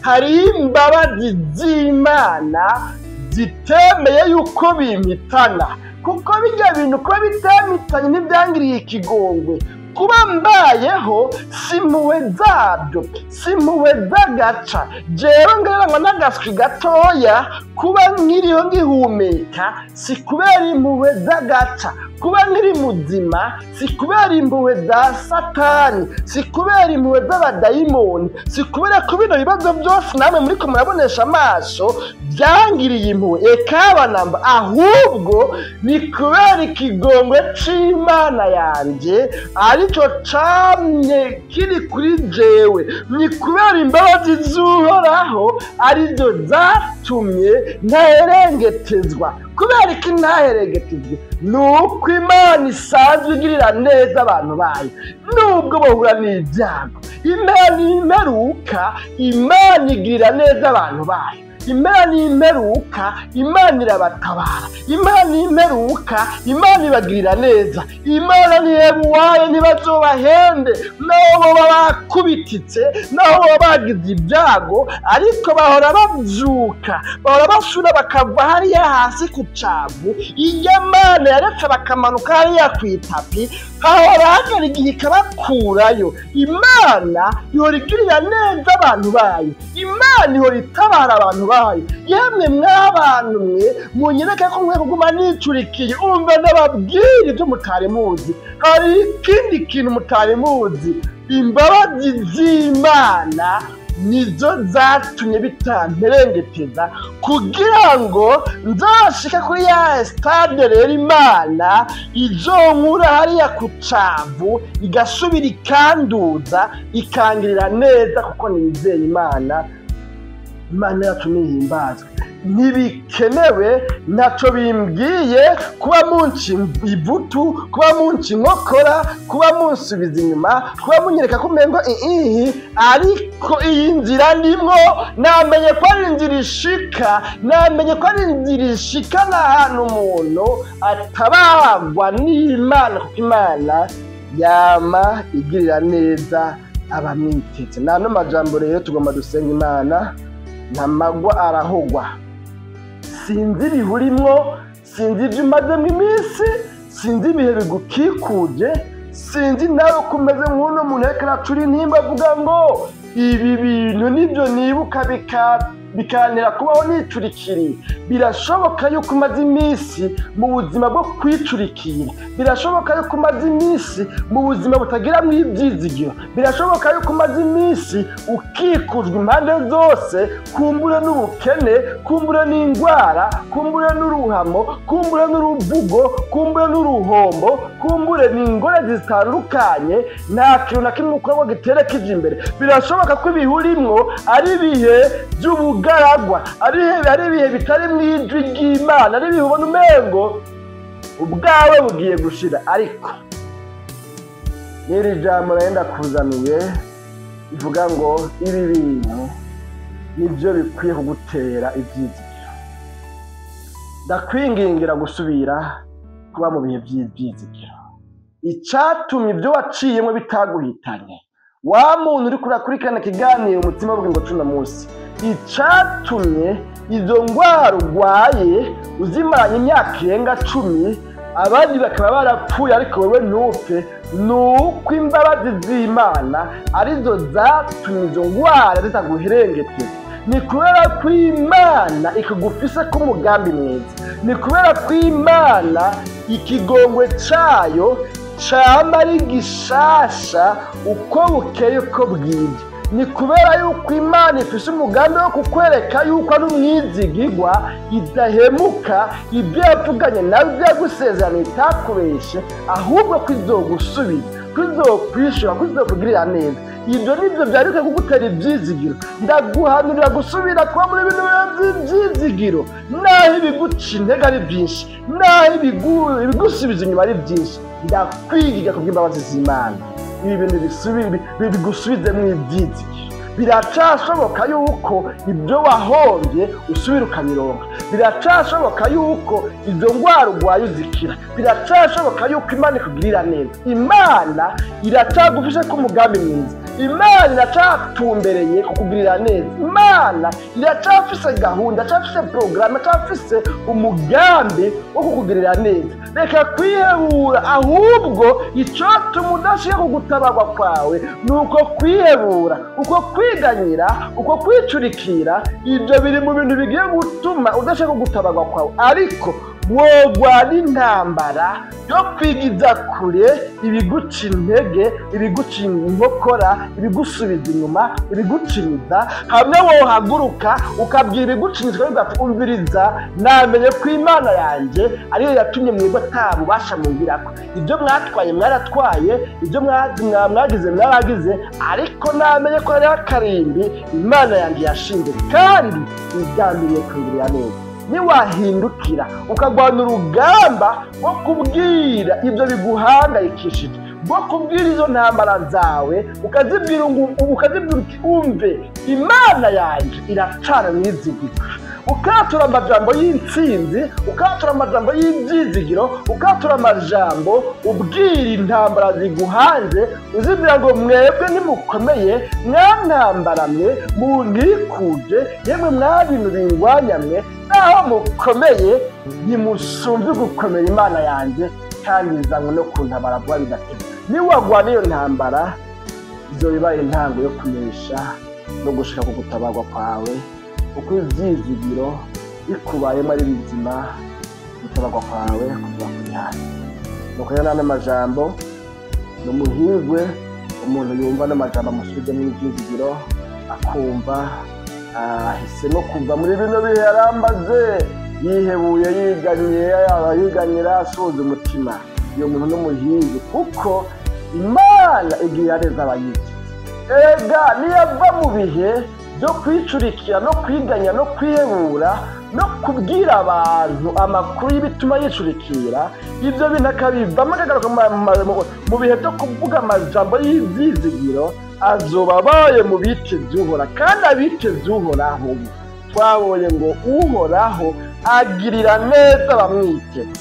hari imbabazi z'Imana zitemeye yuko bimpitana, kuko bijya bintu kuba bitamitanye ntibyangiriye ikigongwe. Kuba mbayeho si impuhwe zabyo, si impuhwe z'agaca. Jewe ngereranywa n'agaswi gatoya, kuba nkiriho ngihumeka si kubera impuhwe z'agaca. Kuba nkiri muzima si kubera impuhwe za Satani, si kubera impuhwe z'abadayimoni, si kubera ko bino bibazo byose namwe muri ko murabonesha amaso byangiriye impuhwe ekabanamba, ahubwo ni kubera ikigongwe c'Imana yanje aricyo camye kiri kuri jewe. Ni kubera imbabazi z'Uhoraho arizo zatumye ntaherengetezwa. Kubera iki ntaherengetezwe? Nuko Imana isanzwe igirira neza abantu bayo nubwo bahura n'ibyago. Imana imeruka, Imana igirira neza abantu bayo. Imana imeruka, Imana irabatabara. Imana imeruka, Imana ibagirira neza. Imana nihebuwaye ntibazobahende, naho baba bakubititse, naho baba bagize ibyago, ariko bahora babyuka, bahora basura bakava hariya hasi ku cavu. Iyo Mana yaretse bakamanuka hariya ku itapi, hahora hagera igihe ikabakurayo. Imana ihora igirira neza abantu bayo, Imana ihora itabara abantu bayo. Yemwe mw'abantu mwe munyereke ko nkwiye kuguma nicurikiye. Umva ndababwira ibyo mutari muzi, hari ikindi kintu mutari muzi. Imbabazi z'Imana nizo zatumye bitamperengeteza, kugira ngo nzashike kuri ya stade rero Imana izonkura hariya ku cavu, igasubira ikanduza, ikangirira neza, kuko nizeye Imana. Imana yacu nihimbazwe. Ntibikenewe, ntacyo bimbwiye kuba munsi ivutu, kuba munsi inkokora, kuba munsubiza inyuma, kuba munyereka ko umengo ariko iyi nzira ndimwo namenye ko ari inzira ishika, namenye ko ari inzira ishika n'ahantu umuntu atabagwa n'Imana, kuko Imana yama igirira neza abamwiteze. N'ano majambo rero tugomba dusenga Imana. Ntamagwa arahogwa, sinzi ibihurimwo, sinzi ibyo umazemo iminsi, sinzi ibihe bigukikuje, sinzi nawe kumeze nk'uno muntu ariko aracura intimba avuga ngo ibi bintu nibyo nibuka bikantera kubaho nicurikiriye. Birashoboka yuko umaze iminsi mu buzima bwo kwicurikira, birashoboka yuko umaze iminsi mu buzima butagiramwo ibyizigiro, birashoboka yuko umaze iminsi ukikujwe impande zose, kumbure n'ubukene, kumbure n'indwara, kumbure n'uruhamo, kumbure n'uruvugo, kumbure n'uruhombo, kumbure n'ingorane zitandukanye, nta kintu na kimwe ukora ngo gitere kije imbere. Birashoboka ko ibihe urimwo ari ibihe by'ubugaragwa, ari ibihe bitari mu ijwi ry'Imana, ari ibihe ubona umengo ubwawe bugiye gushira. Ariko n'iri jambo renda kuzaniye ivuga ngo ibi bintu nibyo bikwiye kugutera ibyizigiro. Ndakwingingira gusubira kuba mu bihe by'ibyizigiro. Icyatumye ibyo waciyemo bitaguhitanye, wa muntu uri kurakurikirana ikiganiro umutima w'ubugingo cuno munsi, icyatumye izo ndwara urwaye uzimaranye imyaka irenga 10, abandi bakaba barapfuye ariko wowe ntupfe, nuko imbabazi z'Imana arizo zatumye izo ndwara zitaguherengetera. Ni kubera ko Imana ikugufise ko umugambi mwiza, ni kubera ko Imana ikigongwe cayo cama ari gishasha uko bukeye uko bwije. Ni kubera yuko Imana ifise umugambi wo kukwereka yuko ari umwizigirwa, idahemuka, ibyo yavuganye nawe ibyo yagusezerano itakubeshe, ahubwo ko izogusubiza, ko izokwishura, ko izokugirira neza. Ibyo nibyo byarike kugutera ibyizigiro. Ndaguhanurira gusubira kuba muri bino by'ibyizigiro, naho ibiguca intege ari byinshi, naho ibigusubiza inyuma ari byinshi. Ndakwigiga kubw'imbabazi z'Imana ibi bintu bigusubize mu ibyizigiro. Biracashoboka yuko ibyo wahombye usubira ukabironka, biracashoboka yuko izo ndwara urwaye uzikira, biracashoboka yuko Imana ikugirira neza. Imana iracagufishe ko umugambi mwiza, Imana iracatumbereye kukugirira neza, Imana iracafise gahunda, iracafise porogaramu, iracafise umugambi wo kukugirira neza. Reka kwihebura, ahubwo icotuma udashika kugutabarwa kwawe nuko kwihebura, uko kwiganyira, uko kwicurikira. Ibyo biri mu bintu bigiye gutuma udashaka kugutabarwa kwawe. Ariko wogwana intambara yo kwigiza kure ibiguca intege, ibiguca inkokora, ibigusubiza inyuma, ibiguciniza. Hamwe wohaguruka ukabwira ibiguciniza ugati umviriza, namenye ko Imana yanjye ariyo yatumye mwebwe atabubasha mungirako. Ibyo mwatwaye mwaratwaye, ibyo mwagize mwaragize, ariko namenye ko ari akarimbi Imana yanjye yashinze kandi igambiriye kungirira neza. Niwahindukira ukagwana urugamba rwo kubwira ibyo biguhangayikishije, rwo kubwira izo ntambara zawe, ukazibwira uti umve Imana yanjye iracana mwizigirwa. Ukatura amajambo y'intsinzi, ukatura amajambo y'ibyizigiro, ukatura amajambo ubwira intambara ziguhanze, uzibwira ngo mwebwe nimukomeye, mwantambara mwe, muntikuje, yemwe mwabintu bingwanya mwe, naho mukomeye ntimusumve gukomera Imana yanjye kandi izanywe no kuntabara vuba bidateba. Niwagwana iyo ntambara izo bibaye intango yo kunesha no gushika ku gutabarwa kwawe, uko ibyizigiro bikubayemo ari bizima, gutabarwa kwawe kuva kuri hasi. Nuko rero n'ano majambo n'umuhirwe umuntu yumva n'amajambo amusubize mu ibyizigiro, akumva ahisemo kuva muri bino bihe yarambaze, yihebuye, yiganyira, asuhuza umutima. Iyo muntu n'umuhirwe, kuko Imana igirira neza abayizi. Ega niyava mu bihe byo kwicurikira no kwiganya no kwihebura no kubwira abantu amakuru y'ibituma yicurikira, ibyo bintu akabivamo akagaruka mu bihe byo kuvuga amajambo y'ibyizigiro, azoba abaye mu biteze Uhoraho. Kandi abiteze Uhoraho twabonye ngo Uhoraho agirira neza abamwiteze.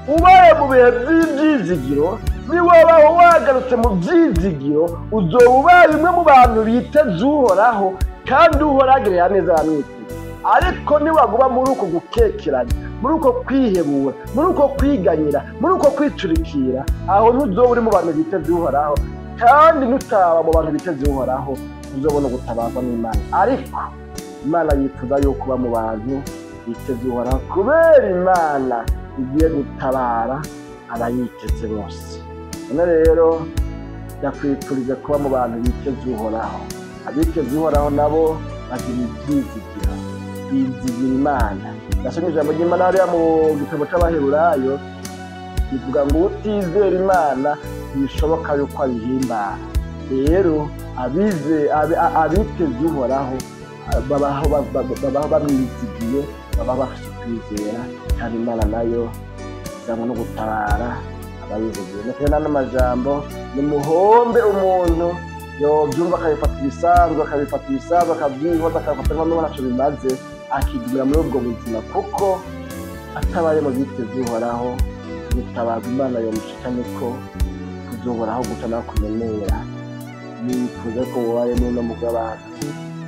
Ubaye mu bihe by'ibyizigiro, niwabaho wagarutse mu byizigiro, uzoba ubaye umwe mu bantu biteze Uhoraho, kandi Uhoraho agirira neza abamwiteze. ariko niwaguma muri uko gukekeranya, muri uko kwihebura, muri uko kwiganyira, muri uko kwicurikira, aho ntuzoba uri mu bantu biteze uhoraho, kandi nutaba mu bantu biteze uhoraho uzobona gutabarwa n'Imana. Ariko Imana yifuza yuko uba mu bantu biteze uhoraho, kubera Imana igiye gutabara abayiteze bose. None rero ndakwifurije kuba mu bantu biteze uhoraho. Abiteze uhoraho nabo bagira ibyizigiro, bizigira Imana. Ndasomye ijambo ry'Imana hariya mu gitabo c'Abaheburayo, bivuga ngo utizera Imana ntibishoboka yuko ayihimbara. Rero abiteze uhoraho babaho bamwizigiye, baba bafite ukwizera, kandi Imana nayo izanywe no gutabara abayizigiye. Nokuri n'ano majambo nimuhombe umuntu yobyumva akabifata ibisanzwe, akabyihoza, akabifata nk'aho ntacyo bimaze, akigumira muri ubwo buzima, kuko atabaye mu biteze uhoraho gutabarwa Imana yomushikanye ko kuzohoraho guca nawe kumenera. Nifuza ko wobaye n'uno mugabane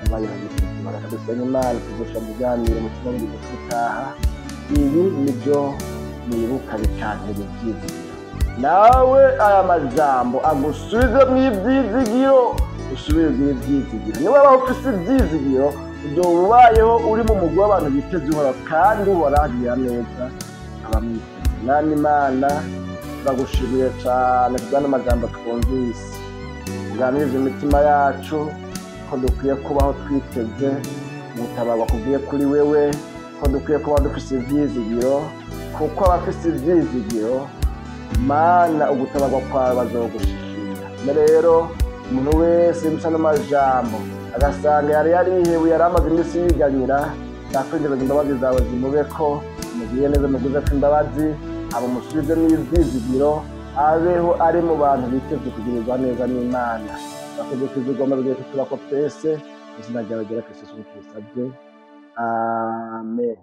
ubayeho biteze uhoraho. Dusenge Imana tuzosha muganire mu kiganiro gitaha. Ibi nibyo nibuka bikantera ibyizigiro. Nawe aya majambo agusubize mu ibyizigiro, usubire mu ibyizigiro. Niba waba ufise ibyizigiro, uzoba ubayeho uri mu mugwi w'abantu biteze uhoraho, kandi uhoraho agira neza abamwiteze. Mwami Imana turagushimiye cyane kubw'ano majambo twumvise, uganiriza imitima yacu ko dukwiye kubaho twiteze gutabarwa kuvuye kuri wewe, ko dukwiye kubaho dufise ivyizigiro, kuko abafise ivyizigiro Mana ugutabarwa kwawe bazogushikira. Rero umuntu wese musa n'amajambo agasanga yari yarihebuye, yari amaze iminsi yiganyira, ndakwinginze imbabazi zawe zimubeko, mugire neza, muguze ko imbabazi, abumusubize n'ivyizigiro, abeho ari mu bantu biteze kugirirwa neza n'Imana. Bakoze kwizigomba bigiye kuturako twese, izina ryawe ryera Kristo Yesu tubisabye, amen.